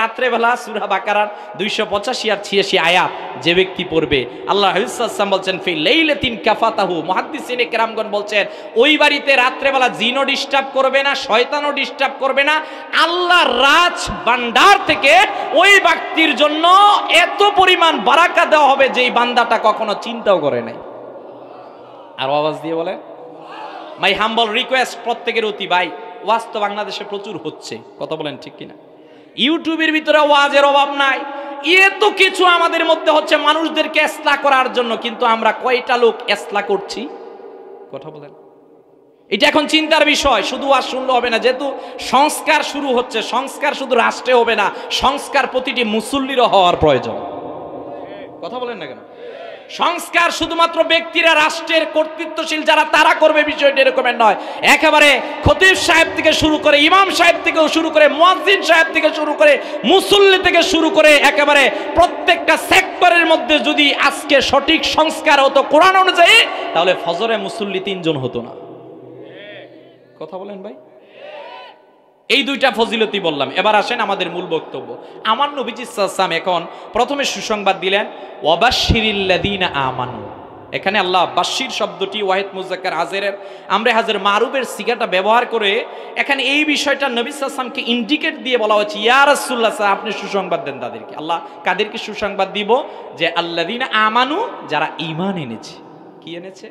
রাত্রে বেলা সূরা বাকারার 285 আর 86 আয়াত যে ব্যক্তি পড়বে, আল্লাহ হাবিব সাল্লাল্লাহু আলাইহি ওয়াসাল্লাম বলছেন ফি লাইলাতিন কাফাতাহু, মুহাদ্দিসিনে কেরামগণ বলছেন ওই বাড়িতে রাত্রে বেলা জিনও ডিস্টার্ব করবে না, শয়তানও ডিস্টার্ব করবে না। আল্লাহর রাজ ভান্ডার থেকে ওই ব্যক্তির জন্য এত পরিমাণ বারাকা দেওয়া হবে যেই বান্দাটা কখনো চিন্তাও করে নাই। আর আওয়াজ দিয়ে বলে মাই হাম্বল রিকোয়েস্ট প্রত্যেকের অতি ভাই, ওয়াজ তো বাংলাদেশে প্রচুর হচ্ছে, কথা বলেন ঠিক কিনা? ইউটিউবের ভিতরে ওয়াজের অভাব নাই, এত কিছু আমাদের মধ্যে হচ্ছে মানুষদেরকে ইসলাহ করার জন্য, কিন্তু আমরা কয়টা লোক ইসলাহ করছি? কথা বলেন। এটা এখন চিন্তার বিষয়। শুধু ওয়াজ শুনলে হবে না, যেহেতু সংস্কার শুরু হচ্ছে, সংস্কার শুধু রাষ্ট্রে হবে না, সংস্কার প্রতিটি মুসল্লিরও হওয়ার প্রয়োজন। কথা বলেন না কেন? সংস্কার শুধুমাত্র ব্যক্তিরা, রাষ্ট্রের কর্তৃত্বশীল যারা তারা করবে, বিষয়টা এরকমের নয়। একেবারে খতিব সাহেব থেকে শুরু করে, ইমাম সাহেব থেকে শুরু করে, মুয়াজ্জিন সাহেব থেকে শুরু করে, মুসল্লি থেকে শুরু করে, একেবারে প্রত্যেকটা সেক্টরের মধ্যে যদি আজকে সঠিক সংস্কার হতো কোরআন অনুযায়ী, তাহলে ফজরে মুসল্লি 3 জন হতো না। কথা বলেন ভাই। এই দুইটা ফজিলতি বললাম। এবার আসেন আমাদের মূল বক্তব্য। আমার নবীজি সাল্লাল্লাহু আলাইহি ওয়াসাল্লাম এখন প্রথমে সুসংবাদ দিলেন ওয়াবাশশিরিল্লাযীনা আমানু। এখানে আল্লাহ বাশশির শব্দটি ওয়াহিদ মুযাক্কার হাজিরের, আমরা হাজির মারুফের সিগাটা ব্যবহার করে এখানে এই বিষয়টা নবী সাল্লাল্লাহু আলাইহি ওয়াসাল্লামকে ইন্ডিকেট দিয়ে বলা হচ্ছে, ইয়া রাসূলুল্লাহ সাল্লাল্লাহু আপনি সুসংবাদ দেন তাদেরকে। আল্লাহ কাদেরকে সুসংবাদ দিব? যে আল্লাযীনা আমানু, যারা ঈমান এনেছে। কি এনেছে?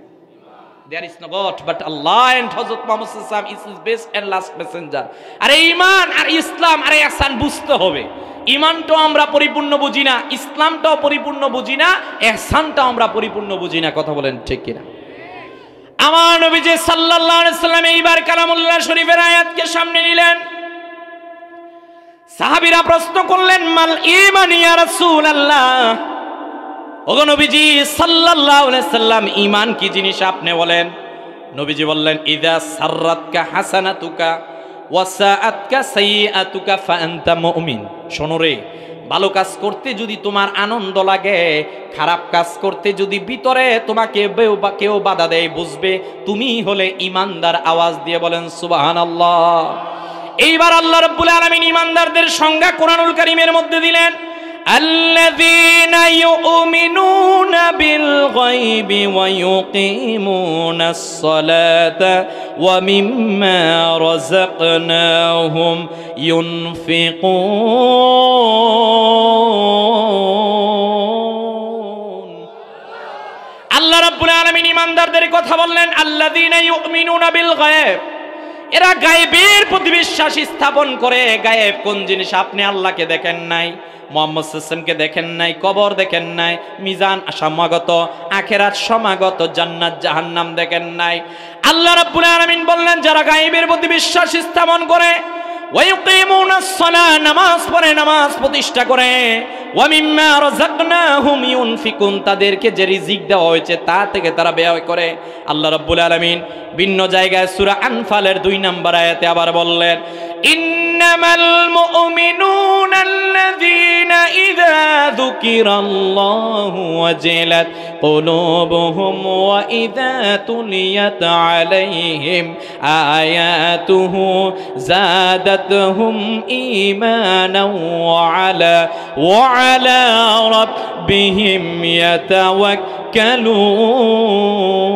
There is no God but Allah and Hazrat Muhammad sallallahu alaihi wasallam is his best and last messenger. আরে ঈমান আর ইসলাম আর ইহসান বুঝতে হবে। ঈমানটাও আমরা পরিপূর্ণ বুঝি না, ইসলামটাও পরিপূর্ণ বুঝি না, ইহসানটাও আমরা পরিপূর্ণ বুঝি না। কথা বলেন ঠিক কিনা? আমার নবীজি সাল্লাল্লাহু আলাইহি ওয়াসাল্লাম এইবার কালামুল্লাহ শরীফের আয়াতকে সামনে নিলেন। সাহাবীরা প্রশ্ন করলেন, মাল ঈমান ইয়া রাসূলুল্লাহ, ওগো নবীজি সাল্লাল্লাহু আলাইহি সাল্লাম, ঈমান কি জিনিস আপনি বলেন। নবীজি বললেন, ইযা সাররাতকা হাসানাতুকা ওয়া সাআতকা সাইয়্যাতুকা ফাআনতা মুমিন। শোনো রে, ভালো কাজ করতে যদি তোমার আনন্দ লাগে, খারাপ কাজ করতে যদি ভিতরে তোমাকে কেউ বাধা দেয়, বুঝবে তুমি হলে ঈমানদার। আওয়াজ দিয়ে বলেন সুবহানাল্লাহ। এইবার আল্লাহ রাব্বুল আলামিন ঈমানদারদের সংজ্ঞা কোরআনুল কারীমের মধ্যে দিলেন, الذين يؤمنون بالغيب ويقيمون الصلاة ومما رزقناهم ينفقون। আল্লাহ রাব্বুল আলামিন ঈমানদারদের কথা বললেন, আল্লাযীনা ইউমিনুনা বিল গায়ব, এরা গায়েবের প্রতি বিশ্বাস স্থাপন করে। গায়েব কোন জিনিস? আপনি আল্লাহকে দেখেন নাই, মুহাম্মদ সাল্লাল্লাহু আলাইহি ওয়াসাল্লামকে দেখেন নাই, কবর দেখেন নাই, মিজান সমাগত, আখিরাত সমাগত, জান্নাত জাহান্নাম দেখেন নাই। আল্লাহ রাব্বুল আলামিন বললেন, যারা গায়েবের প্রতি বিশ্বাস স্থাপন করে, ওয়া ইউকিমুনাস সালাহ, নামাজ পড়ে, নামাজ প্রতিষ্ঠা করে, ওয়া মিম্মা রাযাকনাহুম ইউনফিকুন, তাদেরকে যে রিজিক দেওয়া হয়েছে তা থেকে তারা ব্যয় করে। আল্লাহ রাব্বুল আলামিন ভিন্ন জায়গায় সূরা আনফালের 2 নম্বর আয়াতে আবার বললেন, ইন্নামাল মুমিনুনা আল্লাযীনা ইযা যুকিরাল্লাহু ওয়াজিলাত কুলুবুহুম ওয়া ইযা তুলিয়াত আলাইহিম আয়াতুহু যাদাতহুম ঈমানান ওয়া আলা রাব্বিহিম ইয়াতাওয়াক্কালুন।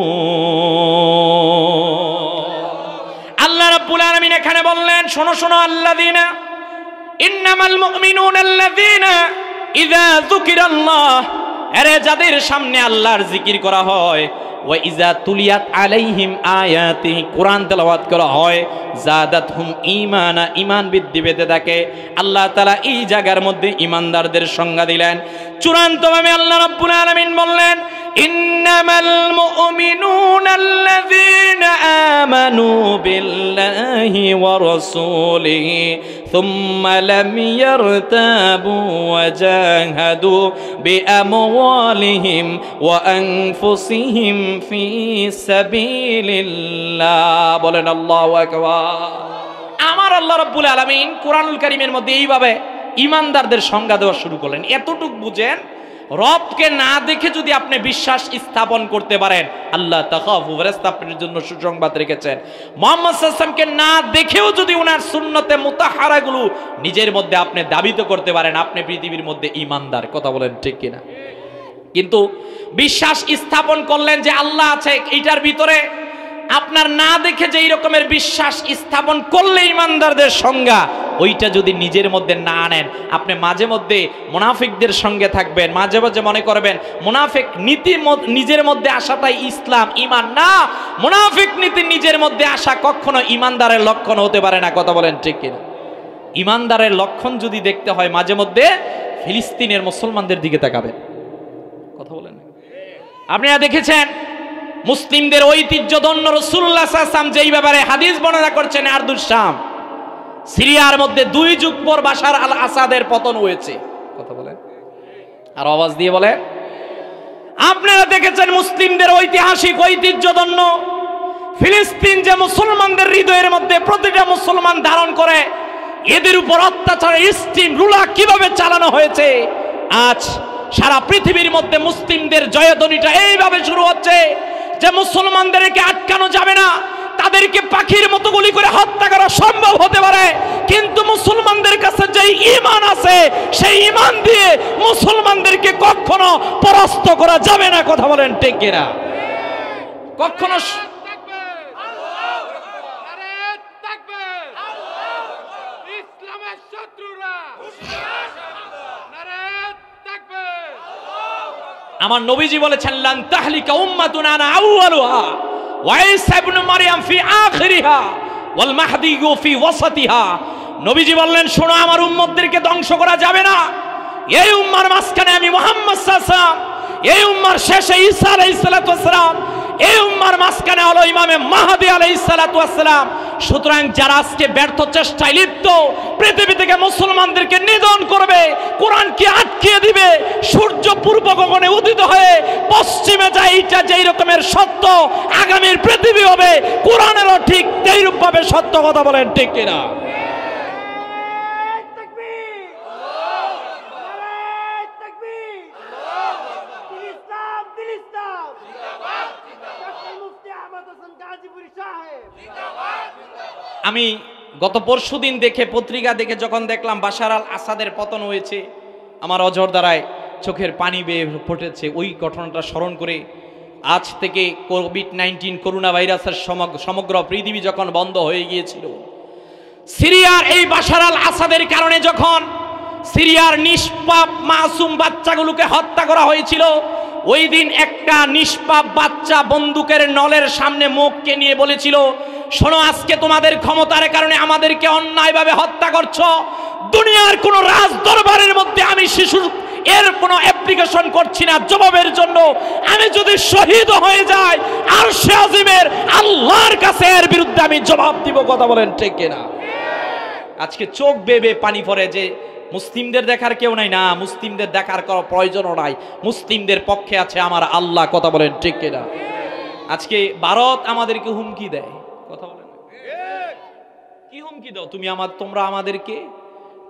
আল্লাহ রাব্বুল আলামিন এখানে বললেন, শোনো শোনো, আল্লাযীনা, ইন্নামাল মুমিনুনা আল্লাযীনা ইযা যুকিরাল্লাহ, আরে যাদের সামনে আল্লাহর জিকির করা হয়, ওয়া ইযা তুলিয়াত আলাইহিম আয়াতি, কোরআন তেলাওয়াত করা হয়, যাদাতহুম ঈমানা, ঈমান বৃদ্ধি পেতে থাকে। আল্লাহ তাআলা এই জায়গার মধ্যে ঈমানদারদের সংজ্ঞা দিলেন। চূড়ান্তভাবে আল্লাহ রাব্বুল আলামিন বললেন, ইন্নামাল মুমিনুনা আল্লাযীনা আমানু বিল্লাহি ওয়া রাসূলিহি সুম্মা লাম ইয়ারতাবু ওয়া জাহাদু বিআমওয়ালিহিম ওয়া আনফুসিহিম ফি সাবিলিল্লাহ। বলেন আল্লাহু আকবার। আমার আল্লাহ রাব্বুল আলামিন কোরআনুল কারীমের মধ্যে এইভাবে ঈমানদারদের সংজ্ঞা দেওয়া শুরু করলেন। এতটুক বুঝেন, রবকে না দেখে যদি আপনি বিশ্বাস স্থাপন করতে পারেন, আল্লাহ তাখাফু, ফেরেশতা আপনার জন্য সুসংবাদ রেখেছেন। মুহাম্মদ সাল্লাল্লাহু আলাইহি ওয়াসাল্লামকে না দেখেও যদি ওনার সুন্নতে মুতাহারাগুলো নিজের মধ্যে আপনি দাবিত করতে পারেন, আপনি পৃথিবীর মধ্যে ঈমানদার। কথা বলেন ঠিক কিনা? কিন্তু বিশ্বাস স্থাপন করলেন যে আল্লাহ আছে, এইটার ভিতরে আপনার না দেখে যে এই রকমের বিশ্বাস স্থাপন করলে ঈমানদারদের সংজ্ঞা, ওইটা যদি নিজের মধ্যে না আনেন, আপনি মাঝে মধ্যে মুনাফিকদের সঙ্গে থাকবেন, মাঝে মাঝে মনে করবেন মুনাফিক নীতি নিজের মধ্যে আসাটাই ইসলাম, ঈমান না। মুনাফিক নীতি নিজের মধ্যে আসা কখনো ঈমানদারের লক্ষণ হতে পারে না। কথা বলেন ঠিক কিনা? ঈমানদারের লক্ষণ যদি দেখতে হয়, মাঝে মধ্যে ফিলিস্তিনের মুসলমানদের দিকে তাকাবেন। কথা বলেন। আপনারা দেখেছেন মুসলিমদের ঐতিহ্যধন্য রাসূলুল্লাহ সাল্লাল্লাহু আলাইহি ওয়াসাল্লাম যেই ব্যাপারে হাদিস বর্ণনা করছেন, আরদুস শাম, সিরিয়ার মধ্যে 2 যুগ পর বাশার আল আসাদের পতন হয়েছে। কথা বলেন, আর আওয়াজ দিয়ে বলে। আপনারা দেখেছেন মুসলিমদের ঐতিহাসিক ঐতিহ্যধন্য ফিলিস্তিন যে মুসলমানদের হৃদয়ের মধ্যে প্রতিটা মুসলমান ধারণ করে, এদের উপর অত্যাচারের স্টিম রুলা কিভাবে চালানো হয়েছে। আজ সারা পৃথিবীর মধ্যে মুসলিমদের জয়ধ্বনিটা এইভাবে শুরু হচ্ছে যে মুসলমানদেরকে আটকানো যাবে না, তাদেরকে পাখির মতো গুলি করে হত্যা করা সম্ভব হতে পারে, কিন্তু মুসলমানদের কাছে যে ঈমান আছে সেই ঈমান দিয়ে মুসলমানদেরকে কখনো পরাস্ত করা যাবে না। কথা বলেন ঠিক কিনা? কখনো আমার নবীজি বলেছেন, লান তাহলিকা উম্মাতুন আনা আউয়ালুহা ওয়া ঈসা ইবনে মারইয়াম ফি আখিরিহা ওয়াল মাহদিয়ু ফি ওয়াসাতিহা। নবীজি বললেন, শোনো, আমার উম্মতদেরকে ধ্বংস করা যাবে না। এই উম্মার মাঝখানে আমি মুহাম্মদ সাল্লাল্লাহু আলাইহি ওয়াসাল্লাম, এই উম্মার শেষে ঈসা আলাইহিস সালাতু ওয়াসসালাম, এই উম্মার মাঝখানে হলো ইমামে মাহদী আলাইহিস সালাতু ওয়াসসালাম। সুতরাং যারা আজকে ব্যর্থ চেষ্টায় লিপ্ত, পৃথিবী থেকে মুসলমানদেরকে নিধন করবে, কোরআনকে আটকিয়ে দিবে, সূর্য পূর্ব গগনে উদিত হয়ে পশ্চিমে যায়, এইটা যেই রকমের সত্য আগামীর পৃথিবী হবে, কোরআনেরও ঠিক এইরূপ ভাবে সত্য। কথা বলেন ঠিক কিনা? আমি গত পরশুদিন দেখে পত্রিকা দেখে যখন দেখলাম বাশার আল আসাদের পতন হয়েছে, আমার অঝর দ্বারায় চোখের পানি বেয়ে ফুটেছে। ওই ঘটনাটা স্মরণ করে আজ থেকে কোভিড-19 করোনা ভাইরাসের সমগ্র পৃথিবী যখন বন্ধ হয়ে গিয়েছিল, সিরিয়ার এই বাশার আল আসাদের কারণে যখন সিরিয়ার নিষ্পাপ মাসুম বাচ্চাগুলোকে হত্যা করা হয়েছিল, ওই দিন একটা নিষ্পাপ বাচ্চা বন্দুকের নলের সামনে মুখকে নিয়ে বলেছিল, শোনো, আজকে তোমাদের ক্ষমতার কারণে আমাদেরকে অন্যায়ভাবে হত্যা করছো। দুনিয়ার কোন রাজ দরবারের মধ্যে আমি শিশুর এর কোনো অ্যাপ্লিকেশন করছি না জবাবের জন্য। আমি যদি শহীদ হয়ে যাই, আরশে আজিমের আল্লাহর কাছে এর বিরুদ্ধে আমি জবাব দিব। কথা বলেন ঠিক কিনা? আজকে চোখ বেয়ে পানি পড়ে যে মুসলিমদের দেখার কেউ নাই, না, মুসলিমদের দেখার কোনো প্রয়োজনও নাই, মুসলিমদের পক্ষে আছে আমার আল্লাহ। কথা বলেন ঠিক কিনা? আজকে ভারত আমাদেরকে হুমকি দেয়। কথা বলেন, কি হুমকি দাও তুমি? তোমরা আমাদেরকে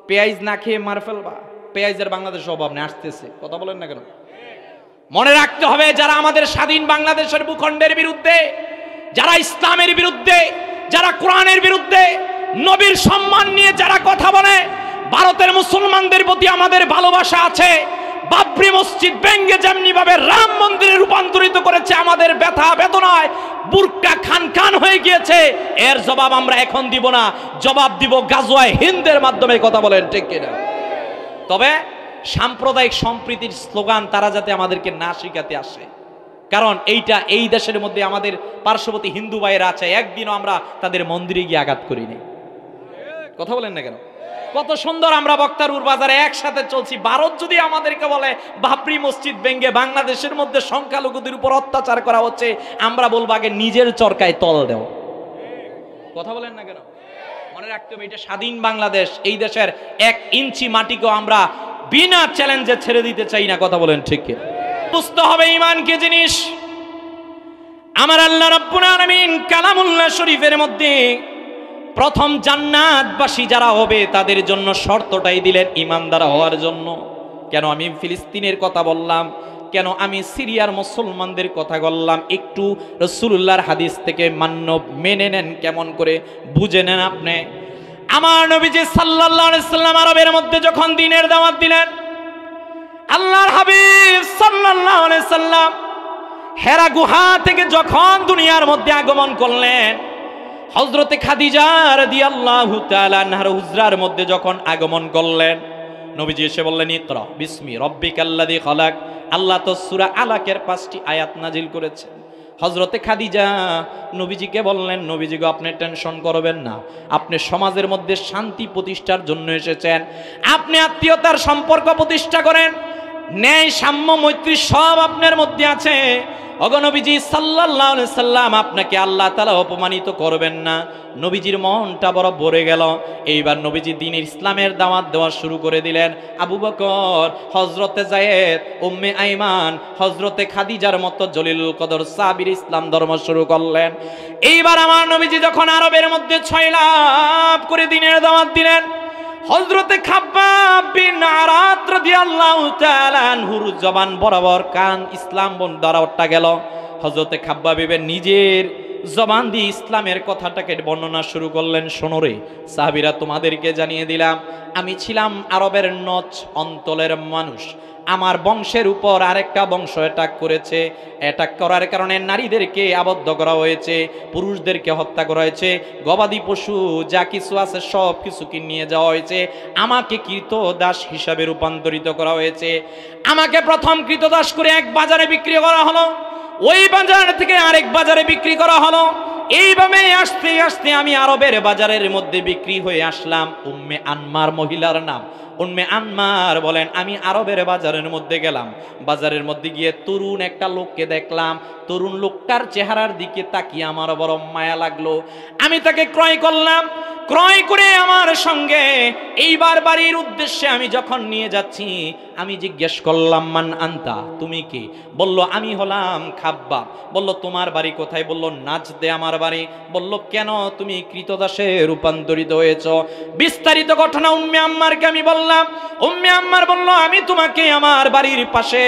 পেঁয়াজ না খেয়ে মার ফেলবা। পেঁয়াজের বাংলাদেশের অভাব নেই, আসতেছে। কথা বলেন না কেন? মনে রাখতে হবে, যারা আমাদের স্বাধীন বাংলাদেশের ভূখণ্ডের বিরুদ্ধে, যারা ইসলামের বিরুদ্ধে, যারা কোরআনের বিরুদ্ধে, নবীর সম্মান নিয়ে যারা কথা বলে, ভারতের মুসলমানদের প্রতি আমাদের ভালোবাসা আছে। বাবরি মসজিদ ভেঙ্গে যেমনি ভাবে রাম মন্দিরে রূপান্তরিত করেছে, আমাদের ব্যথা বেদনায় বুরকা খান খান হয়ে গিয়েছে। এর জবাব আমরা এখন দিব না, জবাব দিব গাজওয়ায়ে হিন্দের মাধ্যমে। কথা বলেন ঠিক কিনা? তবে সাম্প্রদায়িক সম্প্রীতির স্লোগান তারা যাতে আমাদেরকে না শিখাতে আসে, কারণ এইটা এই দেশের মধ্যে আমাদের পার্শ্ববর্তী হিন্দু ভাইয়েরা আছে, একদিনও আমরা তাদের মন্দিরে গিয়ে আঘাত করিনি। কথা বলেন না কেন? কত সুন্দর আমরা বক্তারপুর বাজারে একসাথে চলছি। ভারত যদি আমাদেরকে বলে বাবরি মসজিদ ভেঙ্গে বাংলাদেশের মধ্যে সংখ্যালঘুদের উপর অত্যাচার করা হচ্ছে, আমরা বলবো আগে নিজের চরকায় তল দেও। কথা বলেন না কেন? মনে রাখতে হবে, এটা স্বাধীন বাংলাদেশ। এই দেশের 1 ইঞ্চি মাটিকেও আমরা বিনা চ্যালেঞ্জে ছেড়ে দিতে চাই না। কথা বলেন ঠিক কি? বুঝতে হবে ঈমান কি জিনিস। আমার আল্লাহ রাব্বুল আলামিন কালামুল্লাহ শরীফের মধ্যে প্রথম জান্নাতবাসী যারা হবে তাদের জন্য শর্তটাই দিলেন ঈমানদার হওয়ার জন্য। কেন আমি ফিলিস্তিনের কথা বললাম, কেন আমি সিরিয়ার মুসলমানদের কথা বললাম? একটু রাসূলুল্লাহর হাদিস থেকে মেনে নেন, কেমন করে বুঝে নেন আপনি। আমার নবীজি সাল্লাল্লাহু আলাইহি সাল্লাম আরবের মধ্যে যখন দ্বীনের দাওয়াত দিলেন, আল্লাহর হাবিব সাল্লাল্লাহু আলাইহি সাল্লাম হেরা গুহা থেকে যখন দুনিয়ার মধ্যে আগমন করলেন, হযরতে খাদিজা রাদিয়াল্লাহু তাআলা আনহার হুজরার মধ্যে যখন আগমন করলেন, নবীজি এসে বললেন, ইকরা বিসমি রাব্বিকাল্লাযী খালাক। আল্লাহ তো সূরা আলাকের 5টি আয়াত নাজিল করেছেন। হযরতে খাদিজা নবীজিকে বললেন, নবীজি গো, আপনি টেনশন করবেন না, আপনি সমাজের মধ্যে শান্তি প্রতিষ্ঠার জন্য এসেছেন, আপনি আত্মীয়তার সম্পর্ক প্রতিষ্ঠা করেন, ন্যায় সাম্য মৈত্রী সব আপনার মধ্যে আছে। ওগো নবীজি সাল্লাল্লাহু আলাইহি সাল্লাম, আপনাকে আল্লাহ তাআলা অপমানিত করবেন না। নবীজির মনটা বড় ভরে গেল। এইবার নবীজি দ্বীনের ইসলামের দাওয়াত দেওয়া শুরু করে দিলেন। আবু বকর, হযরতে যায়েদ, উম্মে আইমান, হযরতে খাদিজার মতো জলিলুল কদর সাহাবীর ইসলাম ধর্ম শুরু করলেন। এইবার আমার নবীজি যখন আরবের মধ্যে 6 লাভ করে দ্বীনের দাওয়াত দিলেন, হযরতে খাব্বাব বিন আরাত রাদিয়াল্লাহু তাআলা আনহুর জবান বরাবর কান ইসলাম দাওয়াতটা গেল। হযরতে খাব্বাব ইবনে নিজের জবান দিয়ে ইসলামের কথাটাকে বর্ণনা শুরু করলেন। শোনো রে সাহাবীরা, তোমাদেরকে জানিয়ে দিলাম, আমি ছিলাম আরবের নচ অঞ্চলের মানুষ। আমার বংশের উপর আরেকটা বংশ অ্যাটাক করেছে। অ্যাটাক করার কারণে নারীদেরকে আবদ্ধ করা হয়েছে, পুরুষদেরকে হত্যা করা হয়েছে, গবাদি পশু যা কিছু আছে সব কিছুকে নিয়ে যাওয়া হয়েছে। আমাকে কৃতদাস হিসাবে রূপান্তরিত করা হয়েছে। আমাকে প্রথম কৃতদাস করে এক বাজারে বিক্রি করা হলো, ওই বাজার থেকে আরেক বাজারে বিক্রি করা হলো। এইভাবে আস্তে আস্তে আমি আরবের বাজারের মধ্যে বিক্রি হয়ে আসলাম। উম্মে আনমার মহিলার নাম উম্মে আনমার বলেন, আমি আরবের বাজারের মধ্যে গেলাম। বাজারের মধ্যে গিয়ে তরুণ একটা লোককে দেখলাম। তরুণ লোকটার চেহারার দিকে তাকিয়ে আমার বড় মায়া লাগলো। আমি তাকে ক্রয় করলাম। ক্রয় করে আমার সঙ্গে এইবার বাড়ির উদ্দেশ্যে আমি যখন নিয়ে যাচ্ছি, আমি জিজ্ঞেস করলাম, মান আনতা, তুমি কি? বলল, আমি হলাম খাব্বাব। বলল, তোমার বাড়ি কোথায়? বলল, নাজদে আমার বাড়ি। বলল, কেন তুমি কৃতদাসে রূপান্তরিত হয়েছ? বিস্তারিত ঘটনা উম্মে আম্মারকে আমি বললাম। উম্মে আম্মার বলল, আমি তোমাকে আমার বাড়ির পাশে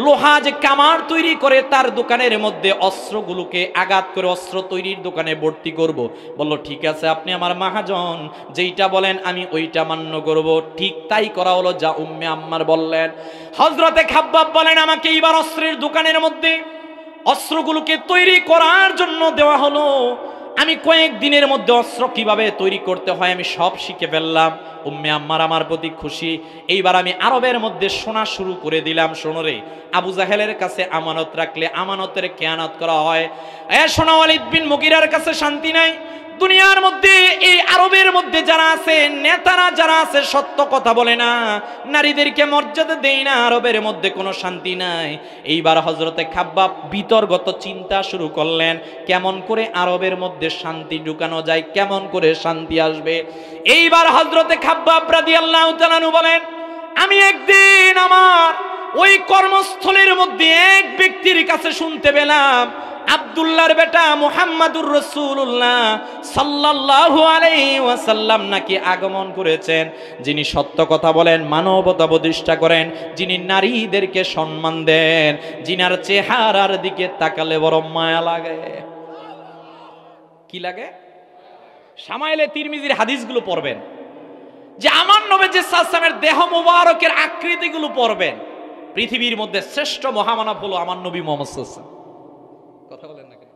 লোহা যে কামার তৈরি করে তার দোকানের মধ্যে অস্ত্রগুলোকে আঘাত করে অস্ত্র তৈরির দোকানে ভর্তি করব। বলল, ঠিক আছে, আপনি আমার মহাজন, যেইটা বলেন আমি ওইটা মান্য করব। ঠিক তাই করা হলো যা উম্মে আম্মার বললেন। হযরতে খাব্বাব বলেন, আমাকে এইবার অস্ত্রের দোকানের মধ্যে অস্ত্রগুলোকে তৈরি করার জন্য দেওয়া হলো। আমি কয়েকদিনের মধ্যে অস্ত্র কিভাবে তৈরি করতে হয় আমি সব শিখে ফেললাম। উম্মে আম্মার আমার প্রতি খুশি। এইবার আমি আরবের মধ্যে শোনা শুরু করে দিলাম। শোনো রে, আবু জাহেলের কাছে আমানত রাখলে আমানতের খেয়ানত করা হয়। শোনা, ওয়ালিদ বিন মুগিরার কাছে শান্তি নাই। দুনিয়ার মধ্যে এই আরবের মধ্যে যারা আছে, নেতারা যারা আছে, সত্য কথা বলে না, নারীদেরকে মর্যাদা দেয় না, আরবের মধ্যে কোনো শান্তি নাই। এইবার হযরতে খাব্বাব বিতর্গত চিন্তা শুরু করলেন, কেমন করে আরবের মধ্যে শান্তি ঢুকানো যায়, কেমন করে শান্তি আসবে। এইবার হযরতে খাব্বাব রাদিয়াল্লাহু তাআলা আনহু বলেন, আমি একদিন আমার ওই কর্মস্থলের মধ্যে এক ব্যক্তির কাছে শুনতে পেলাম, আব্দুল্লাহর বেটা মুহাম্মাদুর রাসূলুল্লাহ সাল্লাল্লাহু আলাইহি ওয়াসাল্লাম নাকি আগমন করেছেন, যিনি সত্য কথা বলেন, মানবতা প্রতিষ্ঠা করেন, যিনি নারীদেরকে সম্মান দেন, যিনার চেহারার দিকে তাকালে বড় মায়া লাগে। কি লাগে? শামাইলে তিরমিজির হাদিসগুলো পড়বেন, যে আমার নবী যে সাল্লামের দেহ মোবারকের আকৃতিগুলো পড়বেন। পৃথিবীর মধ্যে শ্রেষ্ঠ মহামানব হলো আমার নবী মুহাম্মদ সাল্লাল্লাহু আলাইহি ওয়াসাল্লাম। কথা বলেন না কেন?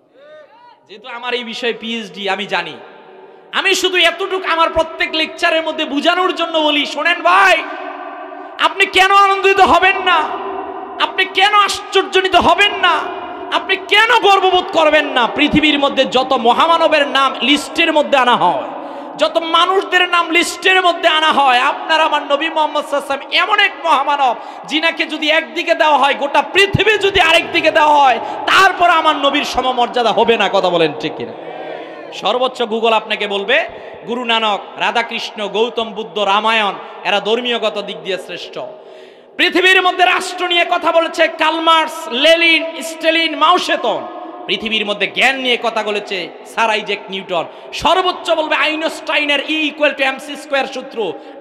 যেহেতু আমার এই বিষয়ে পিএইচডি, আমি জানি। আমি শুধু এতটুকু আমার প্রত্যেক লেকচারের মধ্যে বোঝানোর জন্য বলি, শোনেন ভাই, আপনি কেন আনন্দিত হবেন না? আপনি কেন আশ্চর্যজনিত হবেন না? আপনি কেন গর্ববোধ করবেন না? পৃথিবীর মধ্যে যত মহামানবের নাম লিস্টের মধ্যে আনা হয়, যত মানুষদের নাম লিস্টের মধ্যে আনা হয়, আপনার আমার নবী মুহাম্মদ সাল্লাল্লাহু আলাইহি ওয়াসাল্লাম এমন এক মহামানব, যিনাকে যদি একদিকে দেওয়া হয়, গোটা পৃথিবী যদি আরেক দিকে দেওয়া হয়, তারপর আমার নবীর সমমর্যাদা হবে না। কথা বলেন ঠিক কিনা? সর্বোচ্চ গুগল আপনাকে বলবে গুরু নানক, রাধাকৃষ্ণ, গৌতম বুদ্ধ, রামায়ণ, এরা ধর্মীয়গত দিক দিয়ে শ্রেষ্ঠ। পৃথিবীর মধ্যে রাষ্ট্র নিয়ে কথা বলেছে কার্ল মার্কস, লেনিন, স্ট্যালিন, মাও সেতুং। পৃথিবীর মধ্যে জ্ঞান নিয়ে কথা বলেছে স্যার আইজ্যাক নিউটন, সর্বোচ্চ বলবে আইনস্টাইনের E=mc² সূত্র,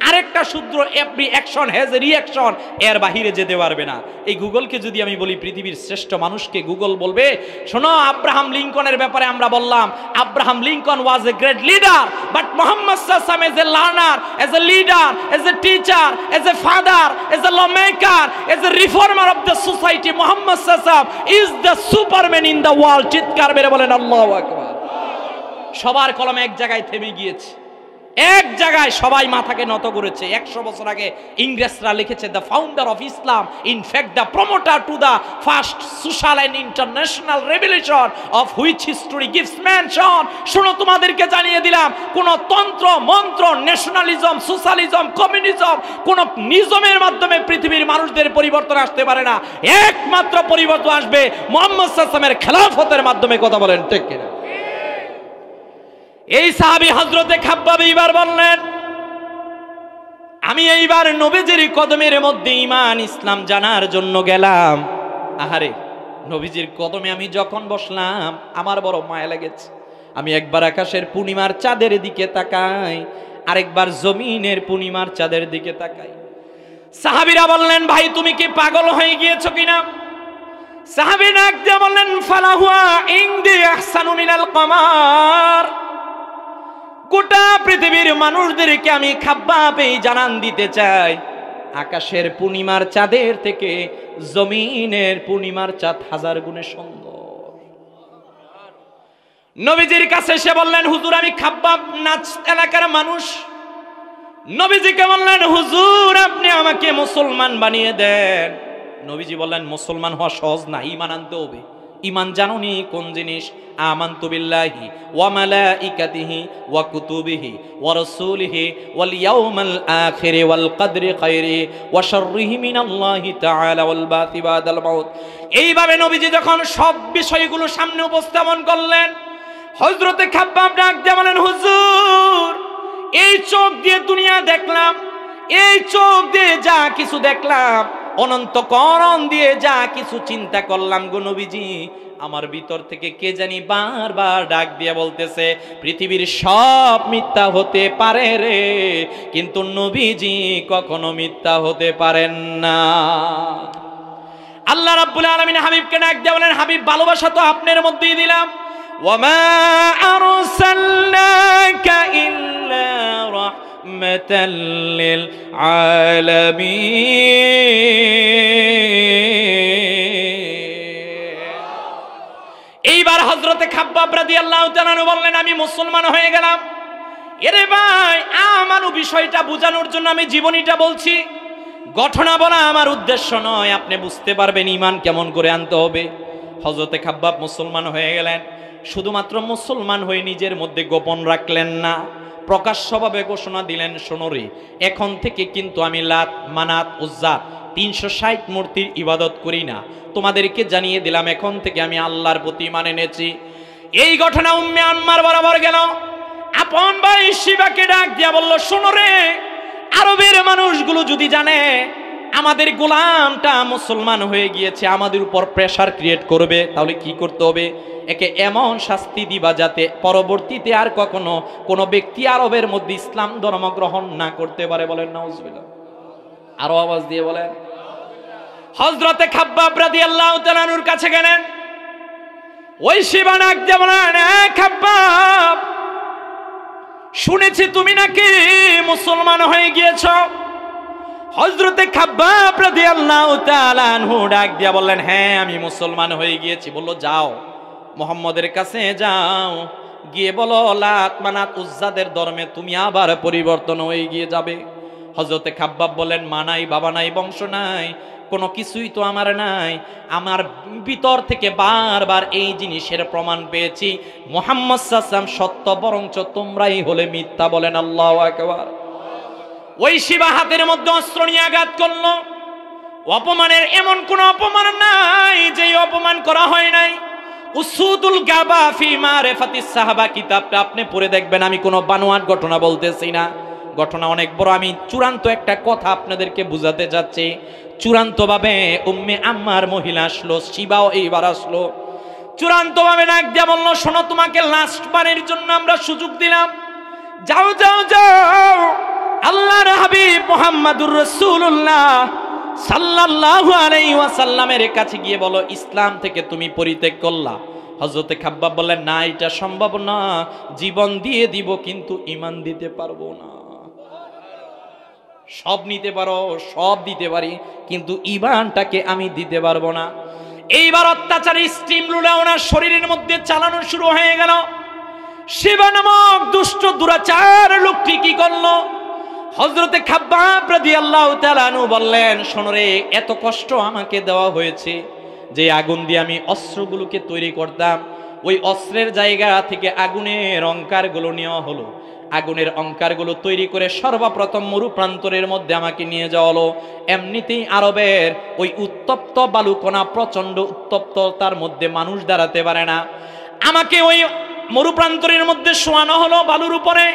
আরেকটা সূত্র every action has a reaction, এর বাহিরে যেতে পারবে না। এই গুগলকে যদি আমি বলি পৃথিবীর শ্রেষ্ঠ মানুষকে, গুগল বলবে শোনো আব্রাহাম লিঙ্কনের ব্যাপারে আমরা বললাম Abraham Lincoln was a great leader, but Muhammad সাল্লাল্লাহু আলাইহি ওয়াসাল্লাম as a learner, as a leader, as a teacher, as a father, as a law maker, as a reformer of the society, Muhammad সাল্লাল্লাহু আলাইহি ওয়াসাল্লাম is the superman in the world. চিৎকার মেরে বলেন আল্লাহু আকবার। সবার কলমে এক জায়গায় থেমে গিয়েছে, এক জায়গায় সবাই মাথাকে নত করেছে। 100 বছর আগে ইংরেজরা লিখেছে the founder of Islam, in fact the promoter to the first social and international revolution of which history gives mention. শোনো তোমাদেরকে জানিয়ে দিলাম, কোন তন্ত্র মন্ত্র, ন্যাশনালিজম, সোশ্যালিজম, কমিউনিজম, কোন নিজমের মাধ্যমে পৃথিবীর মানুষদের পরিবর্তন আসতে পারে না। একমাত্র পরিবর্তন আসবে মুহাম্মদ সাল্লাল্লাহু আলাইহি ওয়াসাল্লামের খেলাফতের মাধ্যমে। কথা বলেন ঠিক কিনা? এই সাহাবী হযরতে খাব্বাব এইবার বললেন আমি এইবার নবীজির কদমের মধ্যে ঈমান ইসলাম জানার জন্য গেলাম। আহারে, নবীজির কদমে আমি যখন বসলাম আমার বড় মায়া লেগেছে। আমি একবার আকাশের পূর্ণিমার চাঁদের দিকে তাকাই, আরেকবার জমিনের পূর্ণিমার চাঁদের দিকে তাকাই। সাহাবীরা বললেন ভাই তুমি কি পাগল হয়ে গিয়েছো কিনা? সাহাবী ডাক দিয়ে বললেন ফালাহুয়া ইনদি আহসানু মিনাল কমার। গোটা পৃথিবীর মানুষদেরকে আমি খাব্বাবেই জানান দিতে চাই, আকাশের পূর্ণিমার চাঁদের থেকে জমিনের পূর্ণিমার চাঁদ 1000 গুণে সুন্দর। নবীজির কাছে এসে বললেন হুজুর আমি খাব্বাব নাচ এলাকার মানুষ। নবীজিকে বললেন হুজুর আপনি আমাকে মুসলমান বানিয়ে দেন। নবীজি বললেন মুসলমান হওয়া সহজ না, ঈমান আনতে হবে। ঈমান জানোনি কোন জিনিস? আমানতু বিল্লাহি ওয়া মালাইকাতিহি ওয়া কুতুবিহি ওয়া রাসূলিহি ওয়াল ইয়াউমিল আখির ওয়াল কদরি খায়রি ওয়া শাররিহি মিনাল্লাহি তাআলা ওয়াল বাতি বাদাল মাউত। এইভাবে নবীজি যখন সব বিষয়গুলো সামনে উপস্থাপন করলেন, হযরতে খাব্বাব ডাক দিয়ে বলেন হুজুর এই চোখ দিয়ে দুনিয়া দেখলাম, এই চোখ দিয়ে যা কিছু দেখলাম, অনন্তকরণ দিয়ে যা কিছু চিন্তা করলাম গো নবীজি, আমার ভিতর থেকে কে জানি বারবার ডাক দিয়ে বলতেছে পৃথিবীর সব মিথ্যা হতে পারে রে, কিন্তু নবীজি কখনো মিথ্যা হতে পারেন না। আল্লাহ রাব্বুল আলামিন হাবিবকে ডাক দিয়ে বলেন হাবিব ভালোবাসা তো আপনার মধ্যেই দিলাম, ওয়ামা আরসালনাকা ইল্লা রাহমাতাল লিল আলামিন। এইবার হযরতে খাব্বাব রাদিয়াল্লাহু তাআলা বললেন আমি মুসলমান হয়ে গেলাম। এরে ভাই আমানু বিষয়টা বোঝানোর জন্য আমি জীবনীটা বলছি, ঘটনা বলা আমার উদ্দেশ্য নয়। আপনি বুঝতে পারবেন ঈমান কেমন করে আনতে হবে। হযরতে খাব্বাব মুসলমান হয়ে গেলেন। শুধুমাত্র মুসলমান হয়ে নিজের মধ্যে গোপন রাখলেন না, প্রকাশ্যভাবে ঘোষণা দিলেন শোনো রে এখন থেকে কিন্তু আমি লাত মানাত উজ্জা 360 মূর্তির ইবাদত করি না, তোমাদেরকে জানিয়ে দিলাম এখন থেকে আমি আল্লাহর প্রতি ঈমান এনেছি। এই ঘটনা উম্মে আম্মার বরাবর গেল। আপন ভাই শিবাকে ডাক দিয়া বলল শোনো রে আরবের মানুষগুলো যদি জানে আমাদের গোলামটা মুসলমান হয়ে গিয়েছে, আমাদের উপর প্রেসার ক্রিয়েট করবে, তাহলে কি করতে হবে? একে এমন শাস্তি দিবা যাতে পরবর্তীতে আর কখনো কোনো ব্যক্তি আরবের মধ্যে ইসলাম ধর্ম গ্রহণ না করতে পারে। বলেন নাউজুবিল্লাহ। আরো আওয়াজ দিয়ে বলেন। হযরতে খাব্বাব রাদিয়াল্লাহু তাআলার কাছে গেলেন। ওই শিবা ডাক দিয়ে বলেন খাব্বাব শুনেছি তুমি নাকি মুসলমান হয়ে গিয়েছো। হযরতে খাব্বাব রাদিয়াল্লাহু তাআলা আনহু ডাক দিয়া বললেন হ্যাঁ আমি মুসলমান হয়ে গিয়েছি। বলল যাও মুহাম্মদের কাছে যাও, গিয়ে বলো লাত মানাত উজ্জাদের ধর্মে তুমি আবার পরিবর্তন হয়ে গিয়ে যাবে। হযরতে খাব্বাব বলেন মা নাই, বাবা নাই, বংশ নাই, কোনো কিছুই তো আমার নাই। আমার ভিতর থেকে বারবার এই জিনিসের প্রমাণ পেয়েছি মুহাম্মদ সাল্লাল্লাহু আলাইহি ওয়াসাল্লাম সত্য, বরঞ্চ তোমরাই হলে মিথ্যা। বলেন আল্লাহু আকবার। ওই শিবা হাতের মধ্যে অস্ত্র নিয়ে আঘাত করলো। অপমানের এমন কোন অপমান নাই যে অপমান করা হয় নাই। উসুদুল গাবা ফি মারিফাতিস সাহাবা কিতাবটা আপনি পড়ে দেখবেন, আমি কোনো বানোয়াট ঘটনা বলতেছি না, ঘটনা অনেক বড়। আমি চূড়ান্ত একটা কথা আপনাদেরকে বুঝাতে যাচ্ছি। চূড়ান্তভাবে উম্মে আম্মার মহিলা আসলো, শিবাও এইবার আসলো। চূড়ান্ত ভাবে ডাক দিয়া বলল, শোনো, তোমাকে লাস্ট বারের জন্য আমরা সুযোগ দিলাম, যাও যাও যাও, আল্লাহর হাবিব মুহাম্মাদুর রাসূলুল্লাহ সাল্লাল্লাহু আলাইহি ওয়াসাল্লামের কাছে গিয়ে বলো, ইসলাম থেকে তুমি পরিত্যাগ করলা। হযরতে খাব্বাব বললেন, না, এটা সম্ভব না, জীবন দিয়ে দিব কিন্তু ঈমান দিতে পারবো না। সব নিতে পারো, সব দিতে পারি, কিন্তু ঈমানটাকে আমি দিতে পারবো না। এইবার অত্যাচারী স্টিম রুলে ওনার শরীরের মধ্যে চালানো শুরু হয়ে গেল। শিবা নামক দুষ্ট দুরাচার লোকটি কি করলো? হযরতে খাব্বাব রাদিয়াল্লাহু তাআলা আনহু বললেন, শোনো রে, এত কষ্ট আমাকে দেওয়া হয়েছে, যে আগুন দিয়ে আমি অস্ত্রগুলোকে তৈরি করতাম, ওই অস্ত্রের জায়গা থেকে আগুনের অঙ্কারগুলো নেওয়া হলো। আগুনের অঙ্কারগুলো তৈরি করে সর্বপ্রথম মরু প্রান্তরের মধ্যে আমাকে নিয়ে যাওয়া হলো। এমনিতেই আরবের ওই উত্তপ্ত বালুকণা, প্রচন্ড উত্তপ্ততার মধ্যে মানুষ দাঁড়াতে পারে না। আমাকে ওই মরু প্রান্তরের মধ্যে শোয়ানো হলো বালুর উপরে।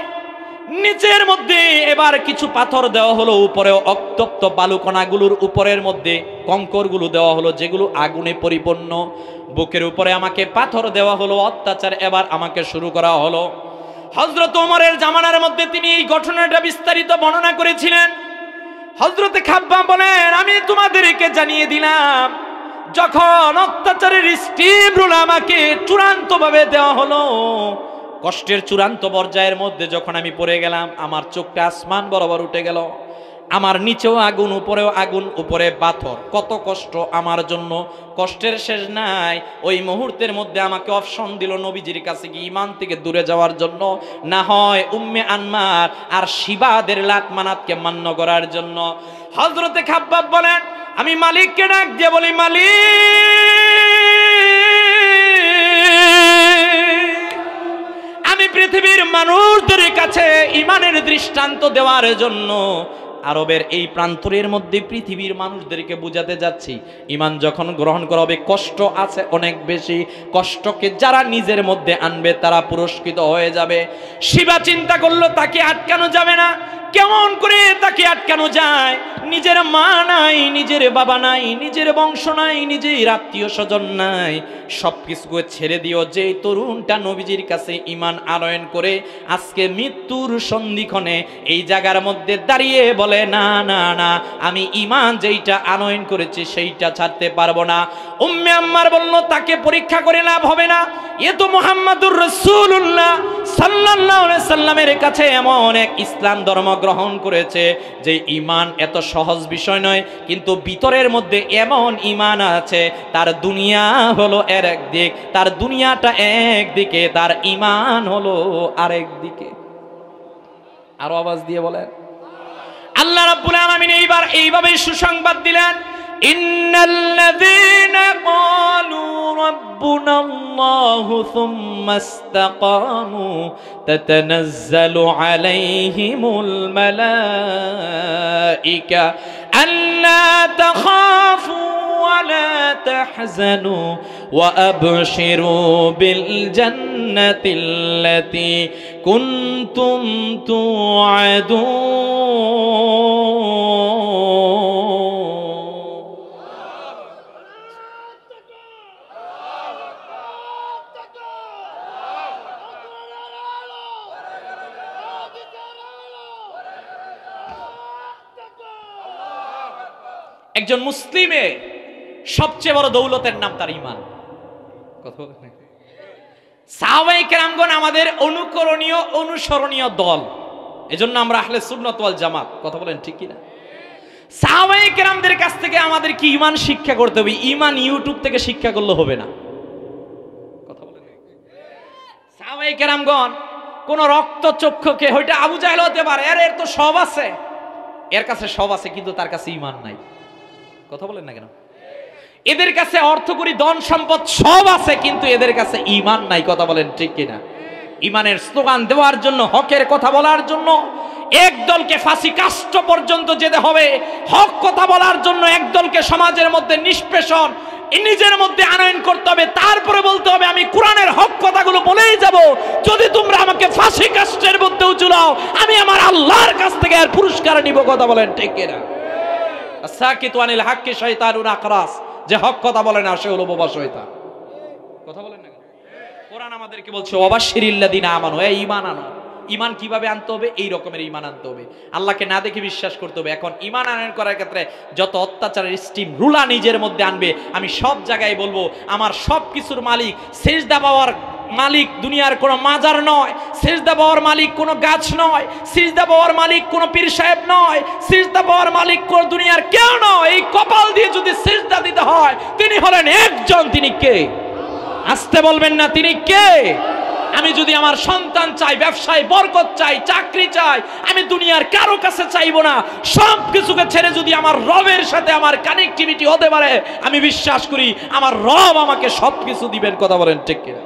নিচের মধ্যে এবার কিছু পাথর দেওয়া হলো, উপরে উত্তপ্ত বালুকণাগুলোর উপরের মধ্যে কঙ্করগুলো দেওয়া হলো, যেগুলো আগুনে পরিপূর্ণ। বুকের উপরে আমাকে পাথর দেওয়া হলো। অত্যাচার এবার আমাকে শুরু করা হলো। হযরত ওমরের জামানার মধ্যে তিনি এই ঘটনাটা বিস্তারিত বর্ণনা করেছিলেন। হযরতে খাব্বাব বলেন, আমি তোমাদেরকে জানিয়ে দিলাম, যখন অত্যাচারের স্টিম রুল আমাকে চূড়ান্ত ভাবে দেওয়া হলো, কষ্টের চূড়ান্ত পর্যায়ের মধ্যে যখন আমি পড়ে গেলাম, আমার চোখটা আসমান বরাবর উঠে গেল। আমার নিচেও আগুন, উপরেও আগুন, উপরে পাথর। কত কষ্ট আমার জন্য, কষ্টের শেষ নাই। ওই মুহূর্তের মধ্যে আমাকে অপশন দিল নবীজির কাছে কি ঈমান থেকে দূরে যাওয়ার জন্য, না হয় উম্মে আনমার আর শিবাদের লাত মানাতকে মান্য করার জন্য। হযরতে খাব্বাব বলেন, আমি মালিককে ডাক দিয়ে বলি, মালিক, আমি পৃথিবীর মানুষদের কাছে ঈমানের দৃষ্টান্ত দেওয়ার জন্য আরবের এই প্রান্তরের মধ্যে পৃথিবীর মানুষদেরকে বুঝাতে যাচ্ছি, ঈমান যখন গ্রহণ করা হবে, কষ্ট আছে অনেক বেশি। কষ্টকে যারা নিজের মধ্যে আনবে তারা পুরস্কৃত হয়ে যাবে। শিবা চিন্তা করলো, তাকে আটকানো যাবে না। কেমন করে তাকে আটকানো যায়? নিজের মা নাই, নিজের বাবা নাই, নিজের বংশ নাই, নিজের আত্মীয় স্বজন নাই, সবকিছুকে ছেড়ে দিও। যে তরুণটা নবীজির কাছে ঈমান আনয়ন করে আজকে মৃত্যুর সন্ধিক্ষণে এই জায়গার মধ্যে দাঁড়িয়ে বলে, না না না, আমি ঈমান যেইটা আনয়ন করেছি সেইটা ছাড়তে পারবো না। উম্মে আম্মার বলল, তাকে পরীক্ষা করে লাভ হবে না, এ তো মুহাম্মাদুর রাসূলুল্লাহ সাল্লাল্লাহু আলাইহি সাল্লামের কাছে এমন এক ইসলাম ধর্ম গ্রহণ করেছে যে ঈমান এত সহজ বিষয় নয়, কিন্তু ভিতরের মধ্যে এমন ঈমান আছে, তার দুনিয়া হলো এর একদিক, তার দুনিয়াটা একদিকে, তার ঈমান হলো আরেক দিকে। আরো আওয়াজ দিয়ে বলেন, আল্লাহ রাব্বুল আলামিন এইবার এইভাবে সুসংবাদ দিলেন, ইন্নাল্লাযীনা ক্বালু রাব্বুনাল্লাহু সুম্মা ইসতাকামু তাতানাজ্জালু আলাইহিমুল মালাঈকা আল্লা তাখাফু ওয়া লা তাহজানু ওয়া আবশিরু বিল জান্নাতিল্লাতী কুনতুম তুআদুন। একজন মুসলিমের সবচেয়ে বড় দৌলতের নাম তার ঈমান। কথা বলেন না? সাহাবায়ে কেরামগণ আমাদের অনুকরণীয়, অনুসরণীয় দল, এজন্য আমরা আহলে সুন্নাত ওয়াল জামাত। কথা বলেন ঠিক কি না? সাহাবায়ে কেরামদের কাছ থেকে আমাদের কি ঈমান শিক্ষা করতে হবে? ঈমান ইউটিউব থেকে শিক্ষা করলে হবে না। কথা বলেন। সাহাবায়ে কেরামগণ কোন রক্তচক্ষুকে, হয়তো আবু জাহেল হতে পারে, এর তো সব আছে, এর কাছে সব আছে, কিন্তু তার কাছে ঈমান নাই। কথা বলেন না কেন? এদের কাছে অর্থকরী, ধন সম্পদ সব আছে, কিন্তু এদের কাছে ঈমান নাই। কথা বলেন ঠিক কিনা? ঈমানের স্লোগান দেওয়ার জন্য, হকের কথা বলার জন্য একদলকে ফাঁসি কাষ্ট পর্যন্ত যেতে হবে। হক কথা বলার জন্য একদলকে সমাজের মধ্যে নিষ্পেষণ নিজের মধ্যে আনয়ন করতে হবে। তারপরে বলতে হবে, আমি কোরআনের হক কথাগুলো বলেই যাব। যদি তোমরা আমাকে ফাঁসি কাষ্টের মধ্যেও ঝুলাও, আমি আমার আল্লাহর কাছ থেকে আর পুরস্কার নিব। কথা বলেন ঠিক কিনা? সাকিতু আনিল হাক্কি শাইতানুন আকরাস, যে হক কথা বলে না সে হলো বোবা শয়তান। কথা বলেন না কেন? কোরআন আমাদেরকে বলছে ওয়াবাশশিরিল্লাযিনা আমানু, এই ঈমান আনো। ঈমান কিভাবে আনতে হবে? এই রকমের ঈমান আনতে হবে, আল্লাহকে না দেখে বিশ্বাস করতে হবে। এখন ঈমান আনয়ন করার ক্ষেত্রে যত অত্যাচারের স্টিম রুলা নিজের মধ্যে আনবে, আমি সব জায়গায় বলবো আমার সব কিছুর মালিক, সিজদা পাওয়ার মালিক দুনিয়ার কোনো মাজার নয়, সিজদা পাওয়ার মালিক কোনো গাছ নয়, সিজদা পাওয়ার মালিক কোনো পীর সাহেব নয়, সিজদা পাওয়ার মালিক কোন দুনিয়ার কেউ নয়। এই কপাল দিয়ে যদি সিজদা দিতে হয়, তিনি হলেন একজন। তিনি কে? আসতে বলবেন না, তিনি কে? আমি যদি আমার সন্তান চাই, ব্যবসায় বরকত চাই, চাকরি চাই, আমি দুনিয়ার কারো কাছে চাইবো না। সব কিছুকে ছেড়ে যদি আমার রবের সাথে আমার কানেক্টিভিটি হতে পারে, আমি বিশ্বাস করি আমার রব আমাকে সবকিছু দিবেন। কথা বলেন ঠিক কিনা?